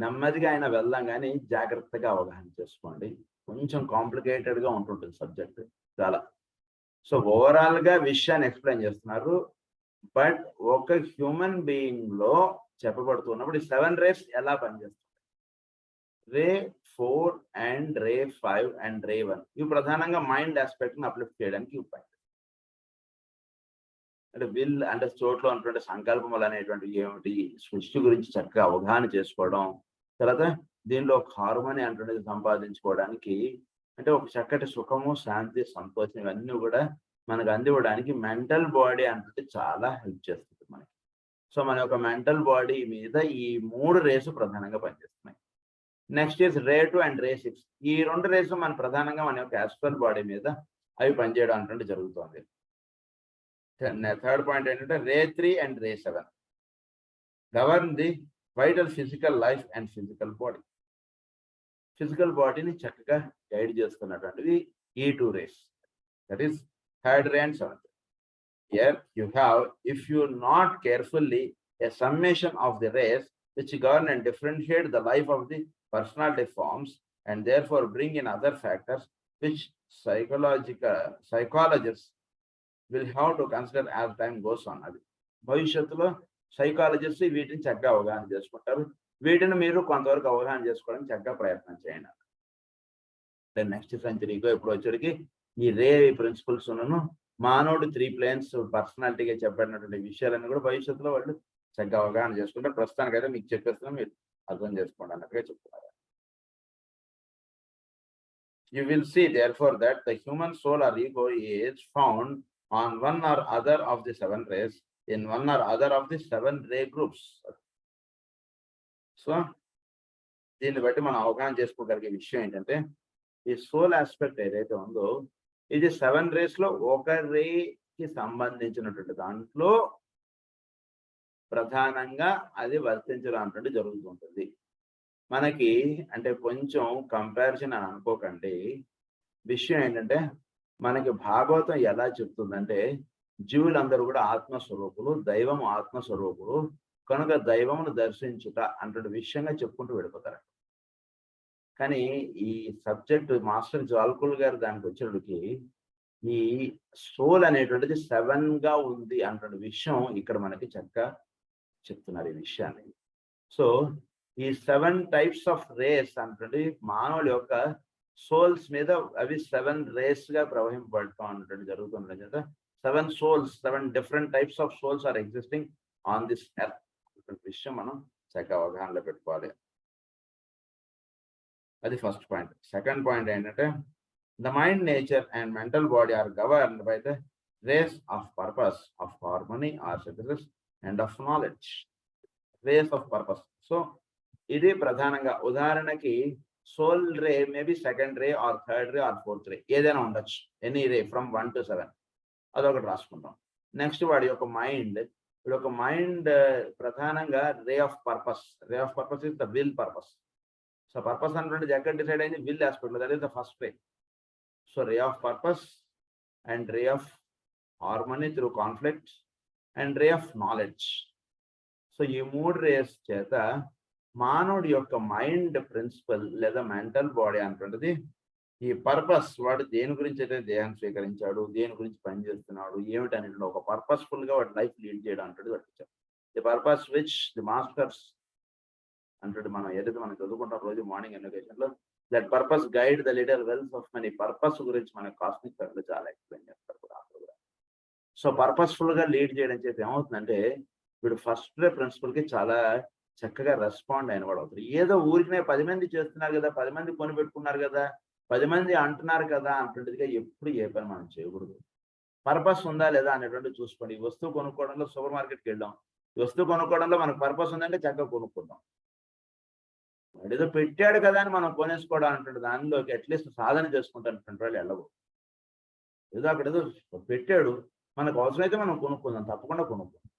నెమ్మదిగా అయినా వెళ్దాం కానీ జాగ్రత్తగా అవగాహన చేసుకోండి. కొంచెం కాంప్లికేటెడ్గా ఉంటుంటుంది సబ్జెక్ట్ చాలా. సో ఓవరాల్గా విషయాన్ని ఎక్స్ప్లెయిన్ చేస్తున్నారు. బట్ ఒక హ్యూమన్ బీయింగ్ లో చెప్పబడుతున్నప్పుడు ఈ 7 రేస్ ఎలా పనిచేస్తాయి, రే 4 and రే 5 and రే 1 ఇవి ప్రధానంగా మైండ్ ఆస్పెక్ట్ ని అప్లిఫ్ట్ చేయడానికి ఉపయోగపడతాయి. అంటే విల్ అంటే చోట్లో ఉన్నటువంటి సంకల్పములు అనేటువంటి ఏమిటి, సృష్టి గురించి చక్కగా అవగాహన చేసుకోవడం, తర్వాత దీనిలో ఒక హార్మోని అనేటువంటిది సంపాదించుకోవడానికి, అంటే ఒక చక్కటి సుఖము, శాంతి, సంతోషం ఇవన్నీ కూడా మనకు అందివ్వడానికి మెంటల్ బాడీ అంటే చాలా హెల్ప్ చేస్తుంది మనకి. సో మన యొక్క మెంటల్ బాడీ మీద ఈ 3 రేసు ప్రధానంగా పనిచేస్తున్నాయి. Next is ray 2 and ray 6 ఈ 2 రేసు మన ప్రధానంగా మన యొక్క ఆస్ట్రల్ బాడీ మీద అవి పనిచేయడం అంటే జరుగుతుంది. థర్డ్ పాయింట్ ఏంటంటే ray 3 and ray 7 govern the vital physical life and physical body. Physical బాడీని చక్కగా గైడ్ చేస్తున్నటువంటివి ఈ 2 rays, that is third ray and 7th. Here you have, if you not carefully, a summation of the rays which govern and differentiate the life of the personality forms and therefore bring in other factors which psychologists will have to consider as time goes on. అది భవిష్యత్తులో psychologist వీటిని చక్కగా అవగాహన చేసుకుంటారు. వీటిని మీరు కొంతవరకు అవగాహన చేసుకోవడానికి చక్కగా ప్రయత్నం చేయండి. నెక్స్ట్ సెంచరీకో ఇప్పుడు వచ్చేటికి ఈ రే ప్రిన్సిపల్స్ ఉన్నను మానవుడు 3 ప్లేన్స్ పర్సనాలిటీగా చెప్పబడినటువంటి విషయాలన్నీ కూడా భవిష్యత్తులో వాళ్ళు చక్కగా అవగాహన చేసుకుంటారు. ప్రస్తుతానికైతే మీకు చెప్పేస్తున్నా, మీరు అర్థం చేసుకోండి అన్నట్టుగా చెప్తున్నారు. You will see therefore that the human soul or ego is found on one or other of the 7 rays, in one or other of the 7 ray groups. So దీన్ని బట్టి మనం అవగాహన చేసుకోగలిగే విషయం ఏంటంటే ఈ సోల్ ఆస్పెక్ట్ ఏదైతే ఉందో ఇది 7 రేస్ లో ఒక రేకి సంబంధించినటువంటి దాంట్లో ప్రధానంగా అది వర్తించడం అంటే జరుగుతుంటుంది. మనకి అంటే కొంచెం కంపారిజన్ అని అనుకోకండి. విషయం ఏంటంటే మనకి భాగవతం ఎలా చెప్తుందంటే జీవులందరూ కూడా ఆత్మస్వరూపులు, దైవం ఆత్మస్వరూపులు కనుక దైవమును దర్శించుట అంటే విషయంగా చెప్పుకుంటూ వెళ్ళిపోతారు. కానీ ఈ సబ్జెక్ట్ మాస్టర్ జాల్కుల్ గారు దానికి వచ్చేటికి ఈ సోల్ అనేటువంటిది 7 గా ఉంది అన్నటువంటి విషయం ఇక్కడ మనకి చక్కగా చెప్తున్నారు ఈ విషయాన్ని. సో ఈ 7 types ఆఫ్ రేస్ అంటే మానవుల యొక్క సోల్స్ మీద అవి 7 రేస్ గా ప్రవహింపబడటం అన్నటువంటి జరుగుతుంది కదా. 7 souls, 7 different types of souls are existing on this earth. విషయం మనం చక్కగా అవగాహనలో పెట్టుకోవాలి. అది ఫస్ట్ పాయింట్. సెకండ్ పాయింట్ ఏంటంటే the mind, nature and mental body are governed by the rays of purpose, of harmony or synthesis and of knowledge. Rays of purpose. So ఇది ప్రధానంగా ఉదాహరణకి soul ray maybe 2nd ray or 3rd ray or 4th ray ఏదైనా ఉండొచ్చు. Any ray from 1 to 7 అదొకటి రాసుకుంటాం. Next వాడి యొక్క mind, ప్రధానంగా ray of purpose. Ray of purpose is the will purpose. So purpose అంటే ఎక్కడ డిసైడ్ అయింది, will aspect, that is the first ray. So ray of purpose and ray of harmony through conflict and ray of knowledge. So ఈ 3 race చేత మానవుడి యొక్క mind principal లేదా mental body అంటుంటది ఈ purpose, వాడు దేని గురించి అయితే దేహాన్ని స్వీకరించాడు, దేని గురించి పనిచేస్తున్నాడు, ఏమిటనేది ఒక పర్పస్ఫుల్ గా వాడి లైఫ్ లీడ్ చేయడం అంటుంది పట్టించాడు. The purpose which the masters అంటే మనం ఏదైతే మనం చదువుకుంటాం రోజు మార్నింగ్ ఎడ్యుకేషన్ లో, that purpose guide the leader wells of money. Purpose గురించి మన కాస్మిక్ లో చాలా ఎక్స్ప్లెయిన్ చేస్తారు కూడా. సో పర్పస్ఫుల్ గా లీడ్ చేయడం చేసి ఏమవుతుందంటే వీడు ఫస్ట్ ప్రిన్సిపల్ కి చాలా చక్కగా రెస్పాండ్ అయిన వాడు అవుతారు. ఏదో ఊరికనే 10 మంది చేస్తున్నారు కదా, 10 మంది కొని పెట్టుకున్నారు కదా, 10 మంది అంటున్నారు కదా అంటుండేదిగా ఎప్పుడు ఏ పని మనం చేయకూడదు. పర్పస్ ఉందా లేదా అనేటువంటి చూసుకోండి. ఈ వస్తువు కొనుక్కోవడంలో సూపర్ మార్కెట్కి వెళ్ళాం, ఈ వస్తువు కొనుక్కోవడంలో మనకు పర్పస్ ఉందంటే చక్కగా కొనుక్కుందాం. వాడేదో పెట్టాడు కదా అని మనం కొనేసుకోవడం అంటుండే దానిలోకి అట్లీస్ట్ సాధన చేసుకుంటానంటే వాళ్ళు వెళ్ళవు. ఏదో అక్కడ ఏదో పెట్టాడు, మనకు అవసరమైతే మనం కొనుక్కుందాం, తప్పకుండా కొనుక్కుందాం.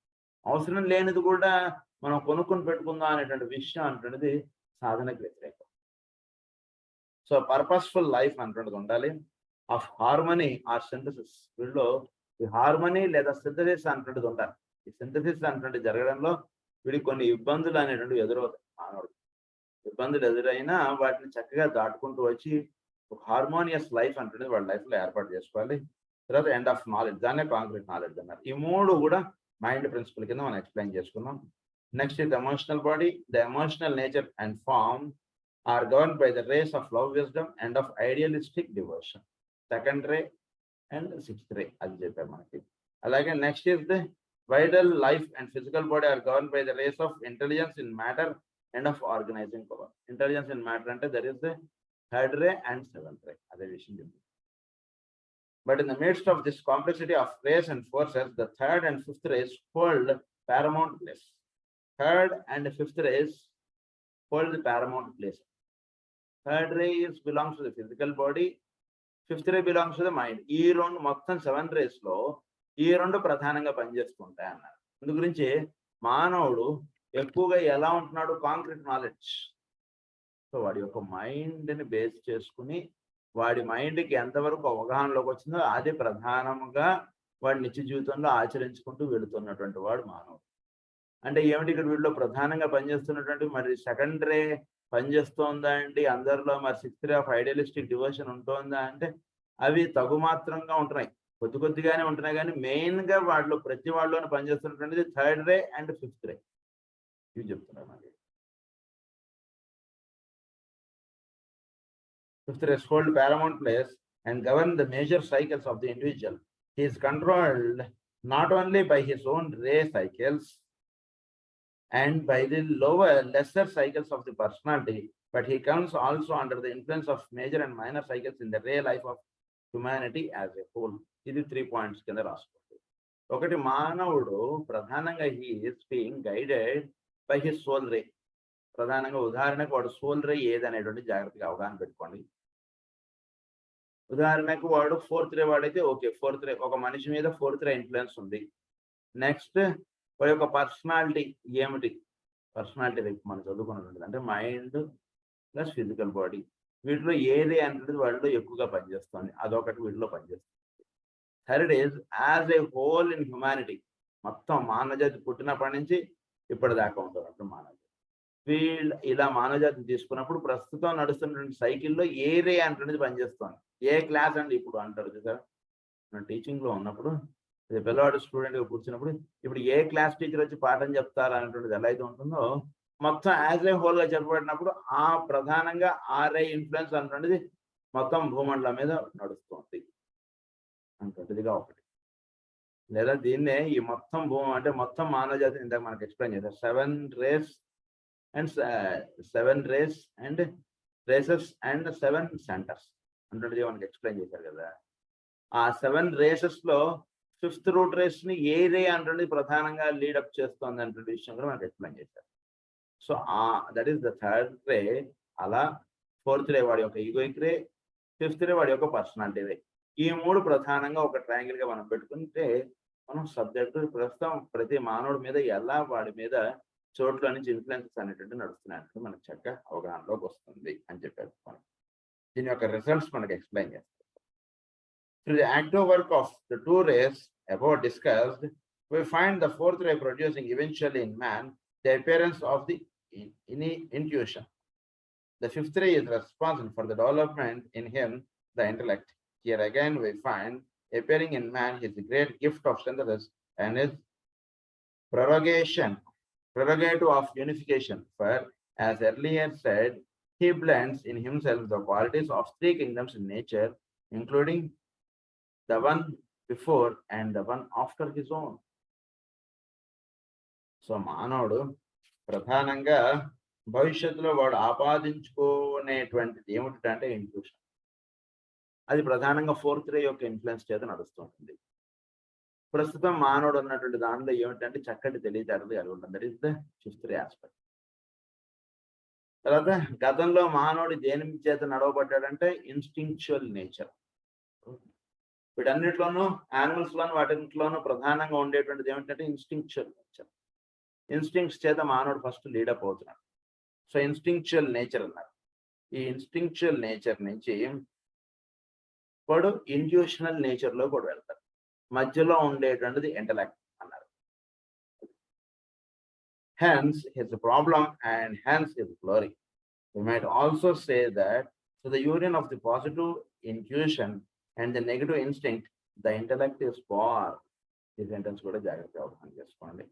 అవసరం లేనిది కూడా మనం కొనుక్కొని పెట్టుకుందాం అనేటువంటి విషయం అంటున్నది సాధనకు వ్యతిరేకం. సో పర్పస్ఫుల్ లైఫ్ అంటున్నది ఉండాలి. ఆఫ్ హార్మనీ ఆర్ సింథసిస్, వీళ్ళు ఈ హార్మనీ లేదా సింథసిస్ అంటున్నది ఉండాలి. ఈ సింథసిస్ అంటున్నది జరగడంలో వీడికి కొన్ని ఇబ్బందులు అనేటువంటి ఎదురవుతాయి. మానవుడు ఇబ్బందులు ఎదురైనా వాటిని చక్కగా దాటుకుంటూ వచ్చి ఒక హార్మోనియస్ లైఫ్ అంటున్నది వాళ్ళ లైఫ్ లో ఏర్పాటు చేసుకోవాలి. తర్వాత ఎండ్ ఆఫ్ నాలెడ్జ్, దాన్నే కాంక్రీట్ నాలెడ్జ్ అన్నారు. ఈ మూడు కూడా మైండ్ ప్రిన్సిపల్ కింద మనం ఎక్స్ప్లెయిన్ చేసుకున్నాం. Next is emotional body. The emotional nature and form are governed by the rays of love, wisdom and of idealistic devotion. Second ray and sixth ray అది చెప్పారు మనకి. అలాగే next is the vital life and physical body are governed by the rays of intelligence in matter and of organising power. Intelligence in matter అంటే that is the third ray and seventh ray, అదే విషయం చెప్పింది. But in the midst of this complexity of rays and forces, the third and fifth rays hold paramount place. Third and fifth rays hold the paramount place. Third ray belongs to the physical body. Fifth ray belongs to the mind. ఈ రెండు మొత్తం 7 rays లో ఈ రెండు ప్రధానంగా పనిచేస్తుంటాయి అన్నారు. అందు గురించి మానవుడు ఎక్కువగా ఎలా ఉంటున్నాడు, కాంక్రీట్ నాలెడ్జ్. సో వాడి యొక్క మైండ్ ని బేస్ చేసుకుని వాడి మైండ్కి ఎంతవరకు అవగాహనలోకి వచ్చిందో అదే ప్రధానంగా వాడి నిత్య జీవితంలో ఆచరించుకుంటూ వెళుతున్నటువంటి వాడు మానవుడు. అంటే ఏమిటి ఇక్కడ వీళ్ళు ప్రధానంగా పనిచేస్తున్నటువంటి మరి సెకండ్ రే పనిచేస్తోందా అండి అందరిలో, మరి sixth ray of idealistic devotion ఉంటుందా అంటే అవి తగుమాత్రంగా ఉంటున్నాయి, కొద్ది కొద్దిగానే ఉంటున్నాయి. కానీ మెయిన్ గా వాటిలో ప్రతి వాళ్ళలోనే పనిచేస్తున్నటువంటిది థర్డ్ రే అండ్ ఫిఫ్త్ రే. ఇవి చెప్తున్నారు మనకి. Fifth ray hold paramount place and govern the major cycles of the individual. He is controlled not only by his own ray cycles and by the lesser cycles of the personality, but he comes also under the influence of major and minor cycles in the ray life of humanity as a whole. ఇది 3 points కింద రాసుకోండి. ఒకటి, మానవుడు ప్రధానంగా he is being guided by his soul ray. ప్రధానంగా ఉదాహరణకు వాడు soul రే ఏదనేటువంటి జాగ్రత్తగా అవగాహన పెట్టుకోండి. ఉదాహరణకు వాడు ఫోర్త్ రే వాడైతే ఓకే, ఫోర్త్ రే ఒక మనిషి మీద ఫోర్త్ రే ఇన్ఫ్లుయెన్స్ ఉంది. నెక్స్ట్ వాడి యొక్క పర్సనాలిటీ ఏమిటి, పర్సనాలిటీ రేపు మనం చదువుకున్నది అంటే మైండ్ ప్లస్ ఫిజికల్ బాడీ, వీటిలో ఏ రే అనేది వాడిలో ఎక్కువగా పనిచేస్తుంది, అదొకటి వీటిలో పనిచేస్తుంది. Third is as a whole in humanity, మొత్తం మానవజాతి పుట్టినప్పటి నుంచి ఇప్పటిదాకా ఉంటుంది మానవజాతి. వీళ్ళు ఇలా మానవజాతిని తీసుకున్నప్పుడు ప్రస్తుతం నడుస్తున్నటువంటి సైకిల్లో ఏ రే అంటున్నది పనిచేస్తుంది. ఏ క్లాస్ అండి ఇప్పుడు అంటారు కదా, మనం టీచింగ్ లో ఉన్నప్పుడు పిల్లవాడు స్టూడెంట్ గా కూర్చున్నప్పుడు ఇప్పుడు ఏ క్లాస్ టీచర్ వచ్చి పాఠం చెప్తారు అనేటువంటిది ఎలా అయితే ఉంటుందో మొత్తం యాజ్ ఏ హోల్ గా చెప్పబడినప్పుడు ఆ ప్రధానంగా ఆ రే ఇన్ఫ్లుయెన్స్ అనేటువంటిది మొత్తం భూమండలం మీద నడుస్తుంది అంటుంటిదిగా ఒకటి. లేదా దీన్నే ఈ మొత్తం భూమి అంటే మొత్తం మానవజాతిని ఇందాక మనకు ఎక్స్ప్లెయిన్ చేశారు. 7 rays and races and 7 centers అంటే మనకి ఎక్స్ప్లెయిన్ చేశారు కదా. ఆ 7 races లో 5th రూట్ రేస్ ని ఏ రే అంటే ప్రధానంగా లీడప్ చేస్తుంది అంటే విషయం కూడా మనకి ఎక్స్ప్లెయిన్ చేశారు. So that is the third రే. అలా 4th రే వాడి యొక్క ఈగోయిక్ రే, 5th రే వాడి యొక్క పర్సనాలిటీ రే. ఈ మూడు ప్రధానంగా ఒక ట్రయాంగిల్ గా మనం పెట్టుకుంటే మనం సబ్జెక్టు ప్రస్తుతం ప్రతి మానవుడి మీద ఎలా వాడి మీద చోట్ల నుంచి ఇన్ఫ్లుయెన్సెస్ అనేటువంటి నడుస్తున్నాయంటే మనకు చక్కగా అవగాహనలోకి వస్తుంది అని చెప్పారు. దీని యొక్క రిజల్ట్స్ మనకు ఎక్స్ప్లెయిన్ చేస్తారు. Through the active work of the 2 rays above discussed, we find the 4th ray producing eventually in man the appearance of the intuition. The 5th ray is responsible for the development in him the intellect. Here again we find appearing in man his great gift of synthesis and his prerogative of unification. For As earlier said, he blends in himself the qualities of three kingdoms in nature, including the one before and the one after his own. So మానవుడు ప్రధానంగా భవిష్యత్తులో వాడు ఆపాదించుకునేటువంటిది ఏమిటంటే intuition. అది ప్రధానంగా 4th రే యొక్క influence చేత నడుస్తుంటుంది. ప్రస్తుతం మానవుడు ఉన్నటువంటి దానిలో ఏమిటంటే చక్కటి తెలివితేటలు కలిగి ఉంటుంది. That is the 5th ray aspect. తర్వాత గతంలో మానవుడు దేని చేత నడవబడ్డాడంటే ఇన్స్టింక్చువల్ నేచర్. వీటన్నిటిలోనూ యానిమల్స్ లోను వాటిలోనూ ప్రధానంగా ఉండేటువంటిది ఏమిటంటే ఇన్స్టింక్చువల్ నేచర్. ఇన్స్టింక్ట్స్ చేత మానవుడు ఫస్ట్ లీడప్ అవుతున్నాడు. సో ఇన్స్టింక్చువల్ నేచర్ అన్నారు. ఈ ఇన్స్టింక్చువల్ నేచర్ నుంచి వాడు ఇంట్యూషనల్ నేచర్ లో కూడా వెళ్తాడు. మధ్యలో ఉండేటువంటిది ఇంటలెక్ట్ అన్నారు. Hence his problem and hence his glory. We might also say that so the union of the positive intuition and the negative instinct, the intellect is born. This sentence కూడా జాగ్రత్తగా అర్థం చేసుకోండి.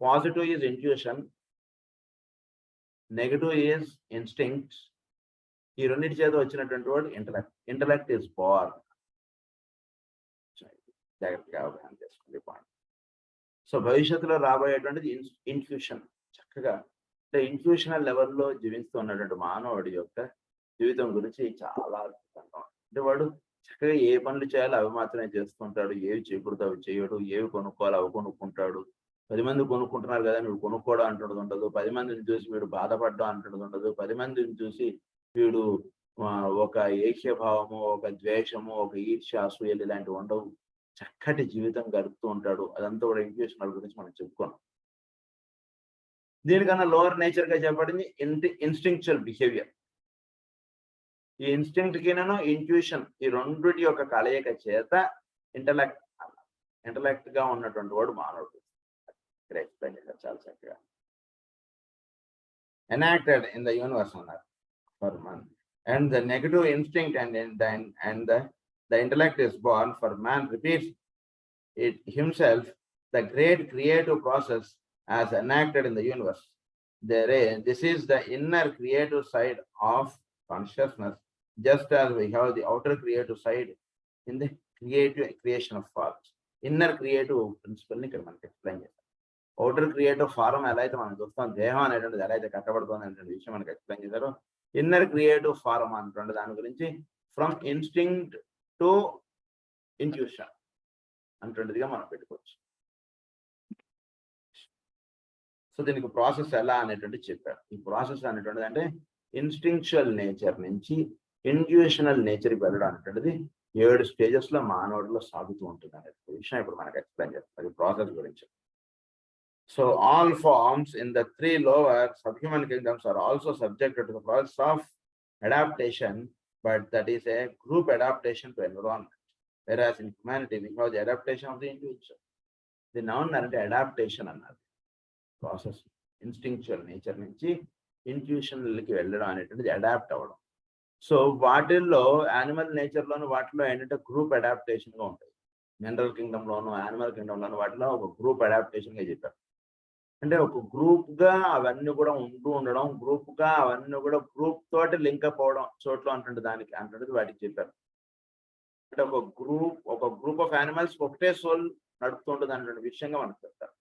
Positive is intuition, negative is instinct. ఈ రెండింటి చేత వచ్చినటువంటి word intellect. Intellect is born. జాగ్రత్తగా అవగాహన చేసుకోండి పాయింట్. సో భవిష్యత్తులో రాబోయేటువంటిది ఇన్ఫ్యూషన్. చక్కగా అంటే ఇన్ఫ్యూషనల్ లెవెల్లో జీవిస్తూ ఉన్నటువంటి మానవుడి యొక్క జీవితం గురించి చాలా అద్భుతంగా ఉంటుంది. అంటే వాడు చక్కగా ఏ పనులు చేయాలో అవి మాత్రమే చేస్తుంటాడు, ఏవి చేయకూడదు అవి చేయడు, ఏవి కొనుక్కోవాలో అవి కొనుక్కుంటాడు. 10 మంది కొనుక్కుంటున్నారు కదా వీడు కొనుక్కోవడం అంటున్నది ఉండదు, 10 మందిని చూసి వీడు బాధపడడం అంటున్నది ఉండదు, 10 మందిని చూసి వీడు ఒక ఏక్యభావము, ఒక ద్వేషము, ఒక ఈర్ష్య, అసూయలు ఇలాంటివి ఉండవు. చక్కటి జీవితం గడుపుతూ ఉంటాడు. అదంతా కూడా ఇన్ఫ్యూషనల్ గురించి మనం చెప్పుకున్నాం. దీనికన్నా లోవర్ నేచర్ గా చెప్పబడింది ఇన్స్టింక్చువల్ బిహేవియర్. ఈ ఇన్స్టింక్ట్ కినను ఇంట్యూషన్ ఈ రెండిటి యొక్క కలయిక చేత ఇంటలెక్ట్ అన్నారు. ఇంటలెక్ట్ గా ఉన్నటువంటి వాడు మానవుడు. ఎక్స్ప్లెయిన్ చేశారు చాలా చక్కగా. ఎనాక్టెడ్ ఇన్ ద యూనివర్స్ అన్నారు for man, and the negative instinct and the intellect is born for man repeats it himself, the great creative process as enacted in the universe. This is the inner creative side of consciousness, just as we have the outer creative side in the creation of forms. Inner creative principle ni ikkada manaki explain chesaru. Outer creative form ఎలా అయితే మనం చూస్తాం, దేహం అనేటువంటిది ఎలా అయితే కట్టబడుతుంది అనేటువంటి విషయం మనకి ఎక్స్ప్లెయిన్ చేశారు. ఇన్నర్ క్రియేటివ్ ఫార్మ్ అనేటువంటి దాని గురించి ఫ్రమ్ ఇన్స్టింక్ట్ టు ఇంట్యూషన్ అటువంటిదిగా మనం పెట్టుకోవచ్చు. సో దీనికి ప్రాసెస్ ఎలా అనేటువంటి చెప్పారు. ఈ ప్రాసెస్ అనేటువంటిది అంటే ఇన్స్టింక్చువల్ నేచర్ నుంచి ఇంట్యూషనల్ నేచర్కి వెళ్ళడం అనేటువంటిది 7 స్టేజెస్ లో మానవుడిలో సాగుతూ ఉంటుంది అనే విషయం ఇప్పుడు మనకు ఎక్స్ప్లెయిన్ చేస్తారు ఈ ప్రాసెస్ గురించి. So all forms in the 3 lower subhuman kingdoms are also subjected to the process of adaptation, but that is a group adaptation to environment. Whereas in humanity we have the adaptation of the individual. The noun అంటే adaptation అన్నారు. Process instinctual nature నుంచి ఇంట్యూషన్లకి వెళ్ళడం అనేటువంటిది adapt అవ్వడం. So వాటిల్లో animal నేచర్లోను వాటిలో ఏంటంటే group adaptation గా ఉంటుంది. మినరల్ కింగ్డమ్ లోను యానిమల్ కింగ్డమ్ లోను వాటిలో ఒక గ్రూప్ అడాప్టేషన్ గా చెప్పారు. అంటే ఒక గ్రూప్ గా అవన్నీ కూడా ఉండడం, గ్రూప్ గా అవన్నీ కూడా గ్రూప్ తోటి లింకప్ అవడం చోట్ల అంటుండే దానికి అంటున్నది వాటికి చెప్పారు. అంటే ఒక గ్రూప్ ఆఫ్ యానిమల్స్ ఒకటే సోల్ నడుపుతుంటుంది అనే విషయంగా మనకు చెప్తారు.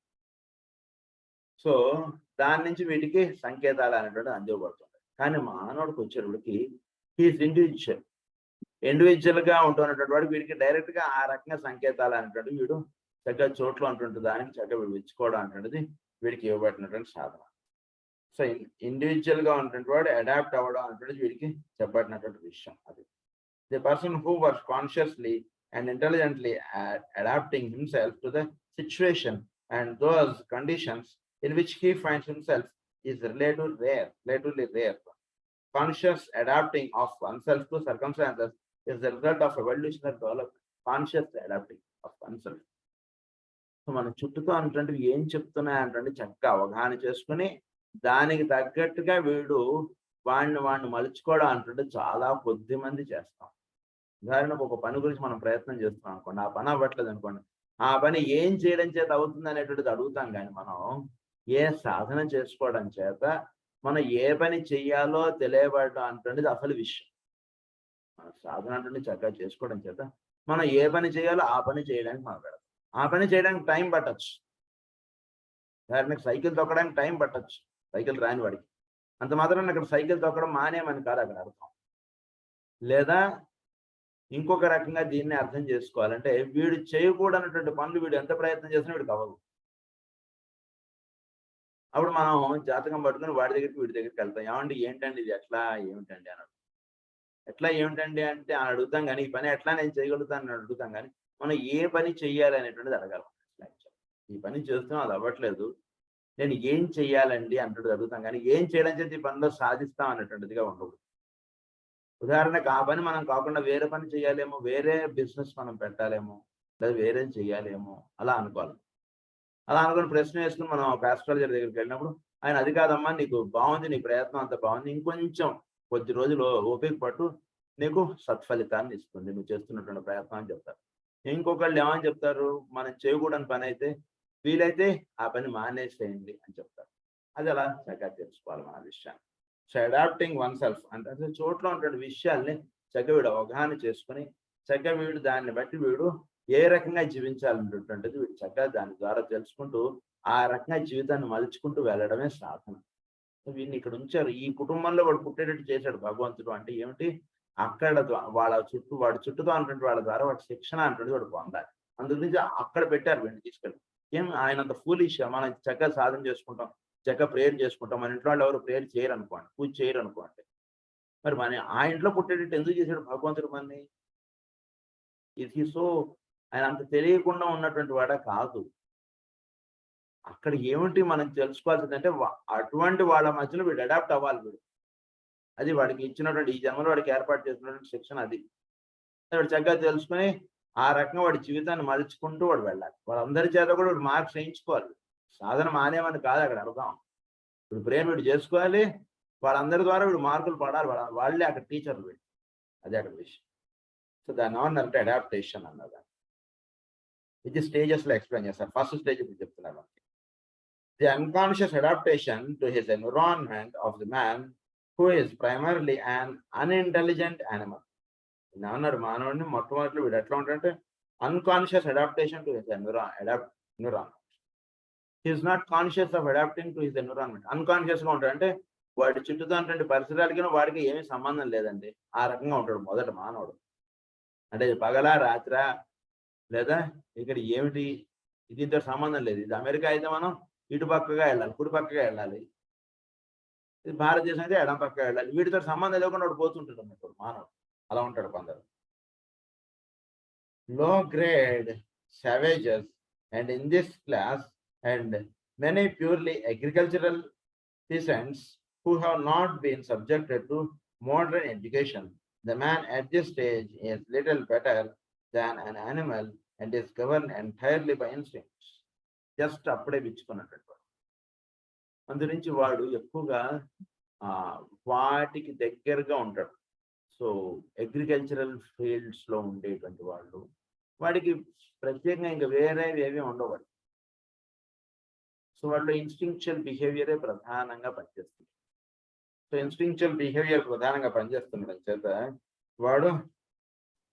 సో దాని నుంచి వీటికి సంకేతాలు అనేటువంటి అందివ్వబడుతుంది. కానీ మానవుడికి వచ్చేటప్పటికి హీస్ ఇండివిజువల్ గా ఉంటున్నటువంటి వాడు వీడికి డైరెక్ట్ గా ఆ రకంగా సంకేతాలు అనేటువంటి వీడు చక్కగా చోట్ల ఉంటుంటుంది దానికి చక్కగా వీడు మెచ్చుకోవడం అనేటువంటిది వీడికి ఇవ్వబడినటువంటి సాధన. సో ఇండివిజువల్ గా ఉన్నటువంటి వాడు అడాప్ట్ అవ్వడం అనేటువంటి వీడికి చెప్పబడినటువంటి విషయం. అది the person who works consciously and intelligently adapting himself to the situation and those conditions in which he finds himself is relatively rare. Conscious adapting of oneself to circumstances is the result of evolutionary development. Conscious adapting of oneself. So మన చుట్టూతో అన్నటువంటి ఏం చెప్తున్నాయంటే చక్కగా అవగాహన చేసుకుని దానికి తగ్గట్టుగా వీడు వాడిని మలుచుకోవడం అంటే చాలా కొద్ది మంది చేస్తాం. ఉదాహరణకు ఒక పని గురించి మనం ప్రయత్నం చేస్తున్నాం అనుకోండి, ఆ పని అవ్వట్లేదు అనుకోండి, ఆ పని ఏం చేయడం చేత అవుతుంది అనేటువంటిది అడుగుతాం. కానీ మనం ఏ సాధన చేసుకోవడం చేత మనం ఏ పని చెయ్యాలో తెలియబడటం అంటున్నది అసలు విషయం. మన సాధన అంటే చక్కగా చేసుకోవడం చేత మనం ఏ పని చేయాలో ఆ పని చేయడానికి మొదలుపెడతాం. ఆ పని చేయడానికి టైం పట్టొచ్చు. ఉదాహరణకి సైకిల్ తొక్కడానికి టైం పట్టొచ్చు. సైకిల్ రాని వాడికి. అంత మాత్రాన అక్కడ సైకిల్ తొక్కడం మానేయమని కాదు అక్కడ అర్థం. లేదా ఇంకొక రకంగా దీన్ని అర్థం చేసుకోవాలంటే వీడు చేయకూడనటువంటి పనులు వీడు ఎంత ప్రయత్నం చేసినా వీడికి అవ్వదు. అప్పుడు మనం జాతకం పట్టుకొని వాడి దగ్గరికి వీడి దగ్గరికి వెళ్తాం. ఏమండి ఏంటండి ఇది ఎట్లా ఏమిటండి అని ఎట్లా ఏమిటండి అంటే అని అడుగుతాం కానీ ఈ పని ఎట్లా నేను చేయగలుగుతాను అడుగుతాం కానీ మనం ఏ పని చెయ్యాలి అనేటువంటిది అడగాలి. ఈ పని చేస్తున్నాం అది అవ్వట్లేదు, నేను ఏం చెయ్యాలండి అంటున్నది అడుగుతాం కానీ ఏం చేయడం చేతి ఈ పనిలో సాధిస్తాం అనేటువంటిదిగా ఉండదు. ఉదాహరణకు ఆ పని మనం కాకుండా వేరే పని చేయాలేమో, వేరే బిజినెస్ మనం పెట్టాలేమో, లేదా వేరే చెయ్యాలేమో అలా అనుకోవాలి. అలా అనుకుని ప్రశ్న వేసుకుని మనం ఒక ఆస్ట్రాలజర్ దగ్గరికి వెళ్ళినప్పుడు ఆయన అది కాదమ్మా నీకు బాగుంది, నీ ప్రయత్నం అంత బాగుంది, ఇంకొంచెం కొద్ది రోజులు ఓపిక పట్టు నీకు సత్ఫలితాన్ని ఇస్తుంది నువ్వు చేస్తున్నటువంటి ప్రయత్నం అని చెప్తారు. ఇంకొకళ్ళు ఏమని చెప్తారు, మనం చేయకూడని పని అయితే వీలైతే ఆ పని మానేసేయండి అని చెప్తారు. అది అలా చక్కగా తెలుసుకోవాలి మన విషయాన్ని. సో అడాప్టింగ్ వన్ సెల్ఫ్ అంటే అసలు చోట్ల ఉన్నటువంటి విషయాల్ని చక్కగా వీడు అవగాహన చేసుకుని చక్కగా వీడు దాన్ని బట్టి వీడు ఏ రకంగా జీవించాలనేటువంటిది వీడు చక్కగా దాని ద్వారా తెలుసుకుంటూ ఆ రకంగా జీవితాన్ని మలుచుకుంటూ వెళ్ళడమే సాధన. వీడిని ఇక్కడ ఉంచారు. ఈ కుటుంబంలో వాడు పుట్టేటట్టు చేశాడు భగవంతుడు. అంటే ఏమిటి, అక్కడ వాడి చుట్టూతో అన్నటువంటి వాళ్ళ ద్వారా వాడి శిక్షణ అంటుంది వాడు పొందాలి. అందుగురించి అక్కడ పెట్టారు వీడిని తీసుకెళ్ళి. ఏం ఆయనంత ఫూలిష్ మనం చక్కగా సాధన చేసుకుంటాం, చక్కగా ప్రేయర్ చేసుకుంటాం. మన ఇంట్లో వాళ్ళు ఎవరు ప్రేయర్ చేయరు అనుకోండి, పూజ చేయరు అనుకోండి. మరి ఆ ఇంట్లో పుట్టేటట్టు ఎందుకు చేశాడు భగవంతుడు మనని? ఇది సో ఆయన అంత తెలియకుండా ఉన్నటువంటి వాడా కాదు. అక్కడ ఏమిటి మనం తెలుసుకోవాల్సిందంటే అటువంటి వాళ్ళ మధ్యలో వీడు అడాప్ట్ అవ్వాలి వీడు. అది వాడికి ఇచ్చినటువంటి ఈ జన్మలో వాడికి ఏర్పాటు చేసినటువంటి శిక్షణ అది. వాడు చక్కగా తెలుసుకుని ఆ రకంగా వాడి జీవితాన్ని మలుచుకుంటూ వాడు వెళ్ళాలి. వాళ్ళందరి చేత కూడా వీడు మార్క్స్ వేయించుకోవాలి. సాధన మానేమని కాదు అక్కడ అర్థం. వీడు ప్రేమ వీడు చేసుకోవాలి, వాళ్ళందరి ద్వారా వీడు మార్కులు పడాలి, వాళ్ళే అక్కడ టీచర్లు వీడు. అదే అక్కడ విషయం. సో దాన్ని ఏమన్నారంటే అడాప్టేషన్ అన్నది. ఇది స్టేజెస్ లో ఎక్స్ప్లెయిన్ చేస్తారు. ఫస్ట్ స్టేజ్ ఇప్పుడు చెప్తున్నారు. The unconscious adaptation to his environment of the man who is primarily an unintelligent animal. అన్నారు మానవుడిని మొట్టమొదటి వీడు ఎట్లా ఉంటాడంటే unconscious adaptation to his environment. He is not conscious of adapting to his environment. Unconscious గా ఉంటాడు. అంటే వాడి చుట్టూతో ఉన్నటువంటి పరిసరాలకి వాడికి ఏమీ సంబంధం లేదండి. ఆ రకంగా ఉంటాడు మొదట మానవుడు. అంటే పగలా రాత్రా లేదా ఇక్కడ ఏమిటి దీంతో సంబంధం లేదు. ఇది అమెరికా అయితే మనం ఇటు పక్కగా వెళ్ళాలి, కుడి పక్కగా వెళ్ళాలి. ఇది భారతదేశం అయితే ఎడం పక్కగా వెళ్ళాలి. వీటితో సంబంధం లేకుండా వాడు పోతుంటాడు అన్నట్టు మానవుడు. అలా ఉంటాడు కొందరు. లో grade savages and in this class and many purely agricultural peasants who have not been subjected to modern education. The man at this stage is little better than an animal and is governed entirely by instincts. Just అప్పుడే విచ్చుకున్నటువంటి వాడు. అందునుంచి వాడు ఎక్కువగా వాటికి దగ్గరగా ఉంటాడు. So agricultural fields లో ఉండేటువంటి వాళ్ళు వాడికి ప్రత్యేకంగా ఇంకా వేరేవి ఏవి ఉండవు. సో వాళ్ళు ఇన్స్టింక్చువల్ బిహేవియరే ప్రధానంగా పనిచేస్తుంది. సో ఇన్స్టింక్చువల్ బిహేవియర్ ప్రధానంగా పనిచేస్తుండడం చేత వాడు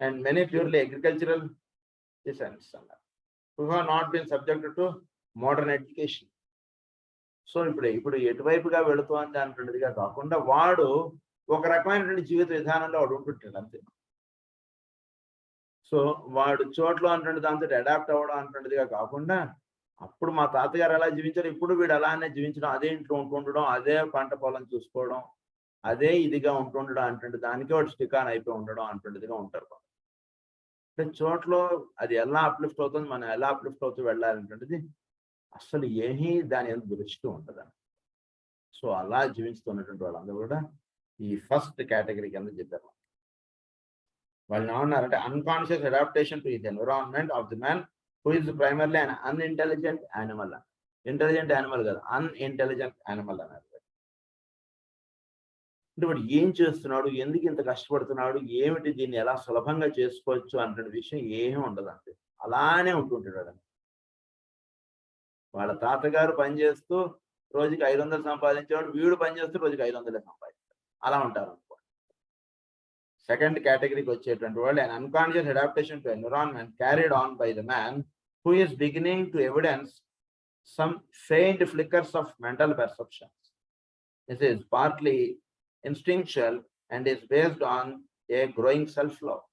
అండ్ మెనీ ప్యూర్లీ అగ్రికల్చరల్ డిసెంట్స్ అన్నారు who have not been subjected to modern education. So ఇప్పుడు ఎటువైపుగా వెళుతోంది అంటున్నదిగా కాకుండా వాడు ఒక రకమైనటువంటి జీవిత విధానంలో వాడు ఉంటుంటాడు అంతే. సో వాడు చోట్ల అంటున్నది దాంతో అడాప్ట్ అవ్వడం అంటున్నదిగా కాకుండా అప్పుడు మా తాతగారు ఎలా జీవించారు, ఇప్పుడు వీడు అలానే జీవించడం, అదే ఇంట్లో ఉంటుండడం, అదే పంట పొలం చూసుకోవడం, అదే ఇదిగా ఉంటుండడం అంటుండే దానికే వాడు స్టికాన్ అయిపోయి ఉండడం అంటున్నదిగా ఉంటారు. చోట్ల అది ఎలా అప్లిఫ్ట్ అవుతుంది, మనం ఎలా అప్లిఫ్ట్ అవుతూ వెళ్ళాలంటే అసలు ఏమీ దాని దృష్టి ఉంటుందని. సో అలా జీవిస్తున్నటువంటి వాళ్ళందరూ కూడా ఈ ఫస్ట్ కేటగిరీ కింద చెప్పారు. వాళ్ళు ఏమన్నారంటే unconscious adaptation to his environment of the man who is primarily an unintelligent animal. Intelligent animal కాదు, అన్ఇంటెలిజెంట్ యానిమల్ అన్నారు. అంటే వాడు ఏం చేస్తున్నాడు, ఎందుకు ఇంత కష్టపడుతున్నాడు, ఏమిటి, దీన్ని ఎలా సులభంగా చేసుకోవచ్చు అంటే విషయం ఏమీ ఉండదు. అంతే అలానే ఉంటుంటాడు. వాళ్ళ తాతగారు పనిచేస్తూ రోజుకి 500 సంపాదించేవాడు వీడు పని చేస్తే రోజుకి 500 సంపాదించాడు. అలా ఉంటారు అనుకోండి. సెకండ్ కేటగిరీకి వచ్చేటువంటి వాళ్ళు an unconscious adaptation to environment carried on by the man who is beginning to evidence some faint flickers of mental perceptions. This is partly instinctual and is based on a growing self-love.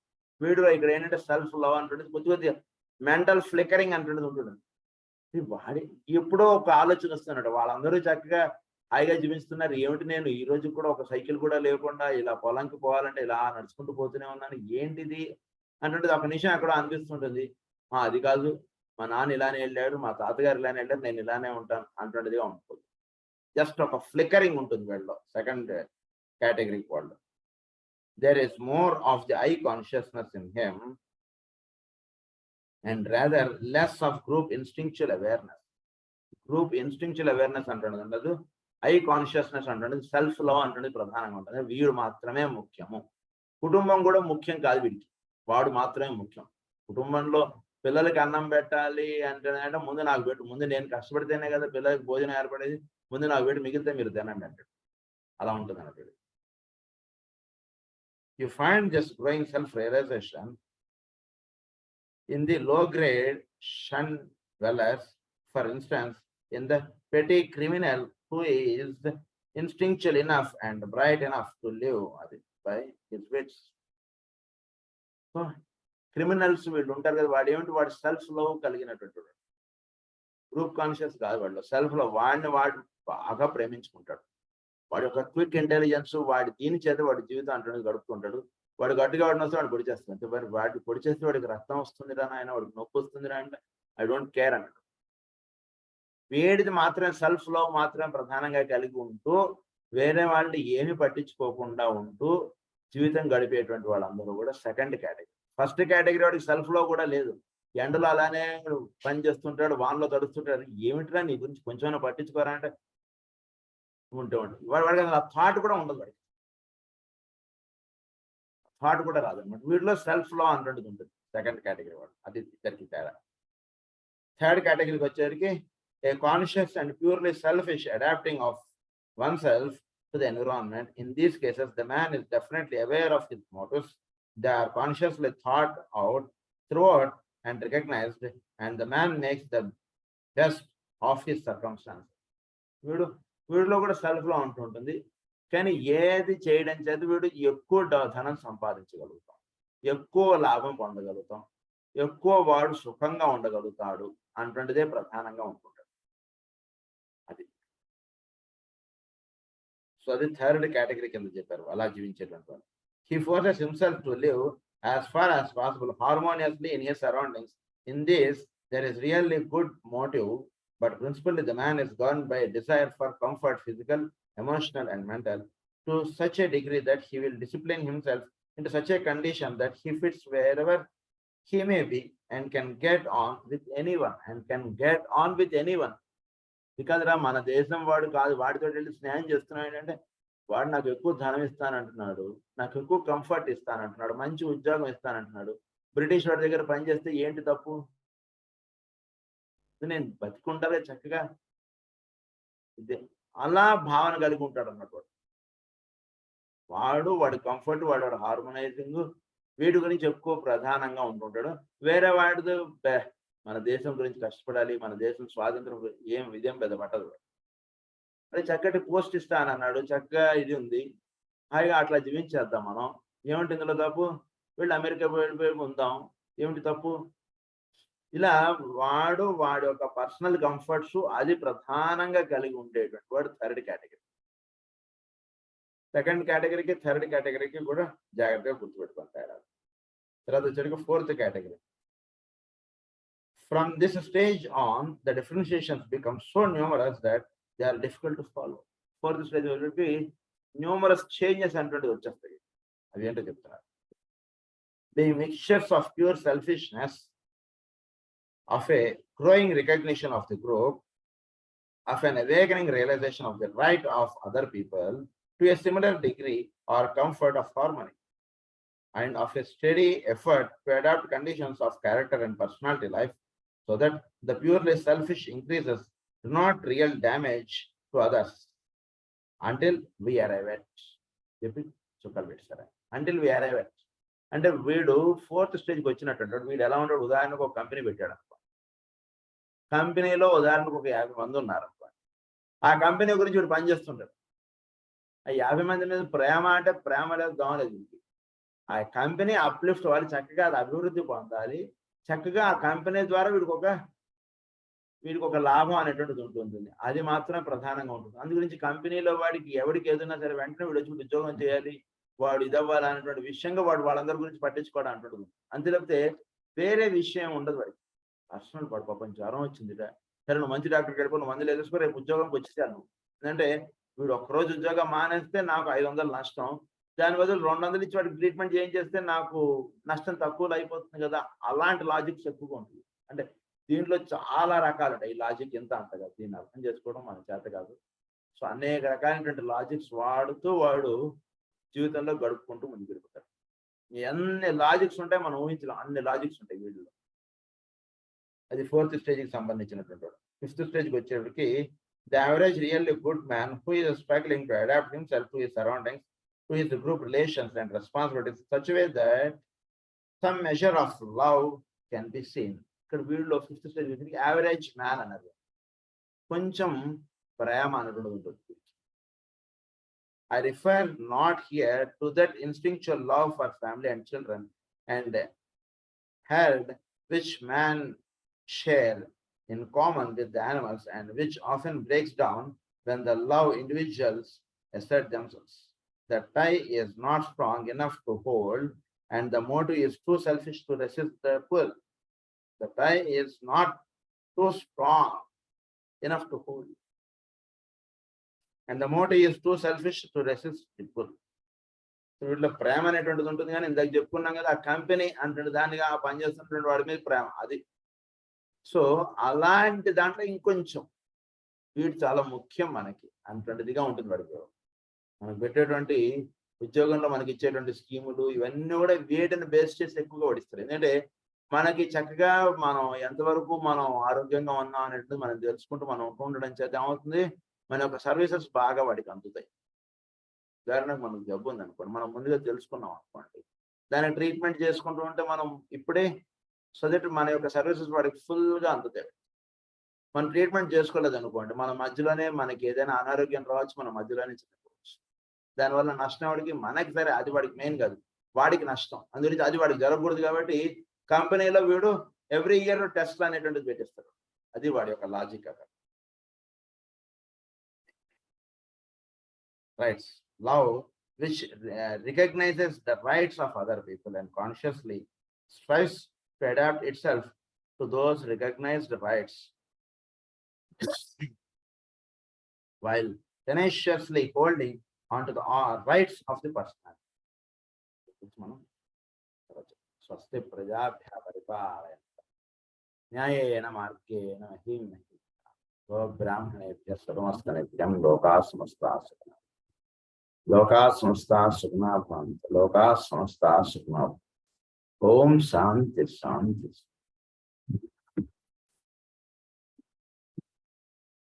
వీడు ఇక్కడ ఏంటంటే self love అంటుండే కొద్దిగా mental flickering అంటుండేది ఉంటుంది. వాడి ఎప్పుడో ఒక ఆలోచన వస్తున్నాడు, వాళ్ళందరూ చక్కగా హాయిగా జీవిస్తున్నారు, ఏమిటి నేను ఈ రోజు కూడా ఒక సైకిల్ కూడా లేకుండా ఇలా పొలంకి పోవాలంటే ఇలా నడుచుకుంటూ పోతూనే ఉన్నాను, ఏంటిది అంటుంటుంది. ఒక నిమిషం అక్కడ అనిపిస్తుంటుంది, అది కాదు మా నాన్న ఇలానే వెళ్ళాడు, మా తాతగారు ఇలానే వెళ్ళారు, నేను ఇలానే ఉంటాను అంటుండేది ఉంటుంది. జస్ట్ ఒక ఫ్లికరింగ్ ఉంటుంది వీళ్ళలో. సెకండ్ కేటగిరీ వాళ్ళు there is more of the I consciousness in him and rather less of group instinctual awareness. Group instinctual awareness అంటున్నది ఉండదు, ఐ కాన్షియస్నెస్ అంటున్నది, సెల్ఫ్ లవ్ అంటున్నది ప్రధానంగా ఉంటుంది. వీడు మాత్రమే ముఖ్యము, కుటుంబం కూడా ముఖ్యం కాదు వీడికి, వాడు మాత్రమే ముఖ్యం. కుటుంబంలో పిల్లలకి అన్నం పెట్టాలి అంటే ముందు నాకు పెట్టు, ముందు నేను కష్టపడితేనే కదా పిల్లలకి భోజనం ఏర్పడేది, ముందు నాకు పెట్టి మిగిలితే మీరు తినండి అంటాడు. అలా ఉంటుంది అన్నట్టు. You find this growing self-realization in the low-grade shun dwellers, for instance, in the petty criminal who is instinctual enough and bright enough to live by his wits. So, criminals వీళ్ళు ఉంటారు కదా, వాడు ఏమిటి, వాడు సెల్ఫ్ లవ్ కలిగినటువంటి group conscious కాదు, వాళ్ళు self love, వాడిని వాడు బాగా ప్రేమించుకుంటాడు. వాడి యొక్క క్విక్ ఇంటెలిజెన్స్, వాడి దీని చేత వాడి జీవితం అంటున్నది గడుపుతుంటాడు. వాడు గట్టిగా వాడిని వస్తే వాడు పొడి చేస్తాడు, మరి వాడికి పొడి చేస్తే వాడికి రక్తం వస్తుంది రా ఆయన, వాడికి నొప్పి వస్తుంది రా అంటే ఐ డోంట్ కేర్ అన్నాడు. వేడిది మాత్రమే సెల్ఫ్ లవ్ మాత్రమే ప్రధానంగా కలిగి ఉంటూ వేరే వాళ్ళని ఏమి పట్టించుకోకుండా ఉంటూ జీవితం గడిపేటువంటి వాళ్ళందరూ కూడా సెకండ్ కేటగిరీ. ఫస్ట్ కేటగిరీ వాడికి సెల్ఫ్ లవ్ కూడా లేదు, ఎండలో అలానే పని చేస్తుంటాడు, వానలో తడుస్తుంటాడు, ఏమిట్రా నీ గురించి కొంచెమైనా పట్టించుకోరా అంటే ఉంటే ఉంటుంది. వాడికి అసలు ఆ థాట్ కూడా ఉండదు, వాడికి థాట్ కూడా రాదన్నమాట. వీటిలో సెల్ఫ్ లా అంటుంది ఉంటుంది సెకండ్ కేటగిరీ వాడు, అది ఇద్దరికి తేడా. థర్డ్ కేటగిరీకి వచ్చేసరికి a conscious and purely selfish adapting of one self to the environment. In these cases the man is definitely aware of his motives, they are consciously thought out throughout and recognised, and the man makes the best of his circumstances. వీడిలో కూడా self లా ఉంటుంటుంది, కానీ ఏది చేయడం చేత వీడు ఎక్కువ ధనం సంపాదించగలుగుతాం, ఎక్కువ లాభం పొందగలుగుతాం, ఎక్కువ వాడు సుఖంగా ఉండగలుగుతాడు అంటుండేదే ప్రధానంగా ఉంటుంటాడు. అది సో అది థర్డ్ కేటగిరీ కింద చెప్పారు అలా జీవించేటువంటి వాళ్ళు. He forces himself to live as far as possible harmoniously in his surroundings. In this there is really good motive, but principally the man is governed by a desire for comfort, physical, emotional and mental, to such a degree that he will discipline himself into such a condition that he fits wherever he may be and can get on with anyone. Because మన దేశం వాడు కాదు, వాడితో వెళ్ళి స్నేహం చేస్తున్నాడు అంటే వాడు నాకు ఎక్కువ ధనం ఇస్తానంటున్నాడు, నాకు ఎక్కువ కంఫర్ట్ ఇస్తానంటున్నాడు, మంచి ఉద్యోగం ఇస్తానంటున్నాడు. బ్రిటిష్ వాడి దగ్గర పనిచేస్తే ఏంటి తప్పు, నేను బతికుంటారే చక్కగా, ఇదే అలా భావన కలిగి ఉంటాడు అన్నట్టు. వాడి కంఫర్ట్, వాడు హార్మోనైజింగ్, వీటి గురించి ఎక్కువ ప్రధానంగా ఉంటుంటాడు. వేరే వాడితో మన దేశం గురించి కష్టపడాలి, మన దేశం స్వాతంత్రం ఏం విజయం పెద్ద పట్టదు. అది చక్కటి పోస్ట్ ఇస్తానన్నాడు, చక్కగా ఇది ఉంది, హాయిగా అట్లా జీవించేద్దాం మనం, ఏమిటి ఇందులో తప్పు, వీళ్ళు అమెరికా వెళ్ళిపోయి ఉందాం, ఏమిటి తప్పు. ఇలా వాడి యొక్క పర్సనల్ కంఫర్ట్స్ అది ప్రధానంగా కలిగి ఉండేటువంటి వాడు థర్డ్ కేటగిరీ. సెకండ్ కేటగిరీకి థర్డ్ కేటగిరీకి కూడా జాగ్రత్తగా గుర్తుపెట్టుకుంటారు. తర్వాత వచ్చేసరికి fourth category. From this stage on, the differentiations become so numerous that they are difficult to follow. Fourth stage వచ్చేసరికి న్యూమరస్ చేంజెస్ అంటే వచ్చేస్తాయి. అవి ఏంటో చెప్తున్నారు. The mixtures of pure selfishness, of a growing recognition of the group, of an awakening realization of the right of other people to a similar degree or comfort of harmony, and of a steady effort to adapt conditions of character and personality life, so that the purely selfish increases do not real damage to others until we arrive at చెప్పి చుక్కలు పెట్టారు. Until we arrive at అంటే వీడు 4th స్టేజ్కి వచ్చినట్టు. వీడు ఎలా ఉంటాడు, ఉదాహరణకు ఒక కంపెనీ పెట్టాడు అనుకో. కంపెనీలో ఉదాహరణకు ఒక 50 మంది ఉన్నారు అనుకో. ఆ కంపెనీ గురించి వీడు పనిచేస్తుంటాడు. ఆ 50 మంది మీద ప్రేమ అంటే ప్రేమ లేదు, దోమలేదు. ఆ కంపెనీ అప్లిఫ్ట్ వాళ్ళు చక్కగా అది అభివృద్ధి పొందాలి, చక్కగా ఆ కంపెనీ ద్వారా వీడికి ఒక లాభం అనేటువంటిది ఉంటుంది. అది మాత్రమే ప్రధానంగా ఉంటుంది. అందు గురించి కంపెనీలో వాడికి ఎవరికి ఏదైనా సరే వెంటనే వీడు వచ్చి ఉద్యోగం చేయాలి, వాడు ఇదవ్వాలి అనేటువంటి విషయంగా వాళ్ళందరి గురించి పట్టించుకోవడం అంటుంది. అంతే తప్పితే వేరే విషయం ఉండదు వాడికి. పర్సనల్ వాడు పాపం జ్వరం వచ్చిందిట, సరే నువ్వు మంచి డాక్టర్కి వెళ్ళిపో, నువ్వు మందులు వేసుకో, రేపు ఉద్యోగంకి వచ్చేసాను. ఎందుకంటే వీడు ఒక్కరోజు ఉద్యోగం మానేస్తే నాకు 500 నష్టం, దాని బదులు 200 ఇచ్చి వాడికి ట్రీట్మెంట్ చేయించేస్తే నాకు నష్టం తక్కువలో అయిపోతుంది కదా. అలాంటి లాజిక్స్ ఎక్కువగా ఉంటుంది. అంటే దీంట్లో చాలా రకాలు ఉంటాయి. ఈ లాజిక్ ఎంత అంత కాదు, దీన్ని అర్థం చేసుకోవడం మన చేత కాదు. సో అనేక రకాలైనటువంటి లాజిక్స్ వాడుతూ వాడు జీవితంలో గడుపుకుంటూ ముందుకు వెళ్ళిపోతాడు. ఎన్ని లాజిక్స్ ఉంటాయి మనం ఊహించలేం, అన్ని లాజిక్స్ ఉంటాయి వీడిలో. అది 4th స్టేజ్కి సంబంధించినటువంటి వాడు. 5th స్టేజ్కి వచ్చేటికి the average really good man who is struggling to adapt himself to his surroundings, to his group relations and responsibilities such way that some measure of love can be seen. ఇక్కడ వీడిలో 5th stage వచ్చేటికి average man అన్నది కొంచెం ప్రేమ అనేటువంటి ఉంటుంది. I refer not here to that instinctual love for family and children and herd which man share in common with the animals and which often breaks down when the love individuals assert themselves. The tie is not strong enough to hold and the motive is too selfish to resist the pull. The tie is not too strong enough to hold and the motive is too selfish to resist the pull. వీటిలో ప్రేమ అనేటువంటిది ఉంటుంది, కానీ ఇందాక చెప్పుకున్నాం కదా ఆ company అంటే దానిగా పనిచేస్తున్నటువంటి వాడి మీద ప్రేమ అది. సో అలాంటి దాంట్లో ఇంకొంచెం వీడు చాలా ముఖ్యం మనకి అటువంటిదిగా ఉంటుంది వాడికి. మనకు పెట్టేటువంటి ఉద్యోగంలో మనకి ఇచ్చేటువంటి స్కీములు ఇవన్నీ కూడా వీటిని బేస్ చేసి ఎక్కువగా వడిస్తారు. ఎందుకంటే మనకి చక్కగా మనం ఎంతవరకు మనం ఆరోగ్యంగా ఉన్నాం అనేటువంటిది మనం తెలుసుకుంటూ మనం ఉండడం చేత ఏమవుతుంది, మన యొక్క సర్వీసెస్ బాగా వాడికి అందుతాయి. ఉదాహరణకు మనకు జబ్బు ఉంది అనుకోండి, మనం ముందుగా తెలుసుకున్నాం అనుకోండి, దాన్ని ట్రీట్మెంట్ చేసుకుంటూ ఉంటే మనం ఇప్పుడే సో దట్ మన యొక్క సర్వీసెస్ వాడికి ఫుల్గా అందుతాయి. మనం ట్రీట్మెంట్ చేసుకోలేదు అనుకోండి, మన మధ్యలోనే మనకి ఏదైనా అనారోగ్యం రావచ్చు, మన మధ్యలోనే చనిపోవచ్చు. దానివల్ల నష్టం వాడికి, మనకి సరే అది వాడికి మెయిన్ కాదు, వాడికి నష్టం. అందుగురించి అది వాడికి జరగకూడదు. కాబట్టి కంపెనీలో వీడు ఎవ్రీ ఇయర్ టెస్ట్లు అనేటువంటిది పెట్టిస్తాడు. అది వాడి యొక్క లాజిక్ అక్కడ. Rights. Love which recognizes the rights of other people and consciously strives to adapt itself to those recognized rights while tenaciously holding onto the rights of the personality. Swasti prajabhya paripalaya nyayena margena mahim go brahmanebhya sarvaskanebhyam lokas samastah sukhna lokas samastah sukhna bhavantu lokas samastah sukhna. Om Shanti Shanti.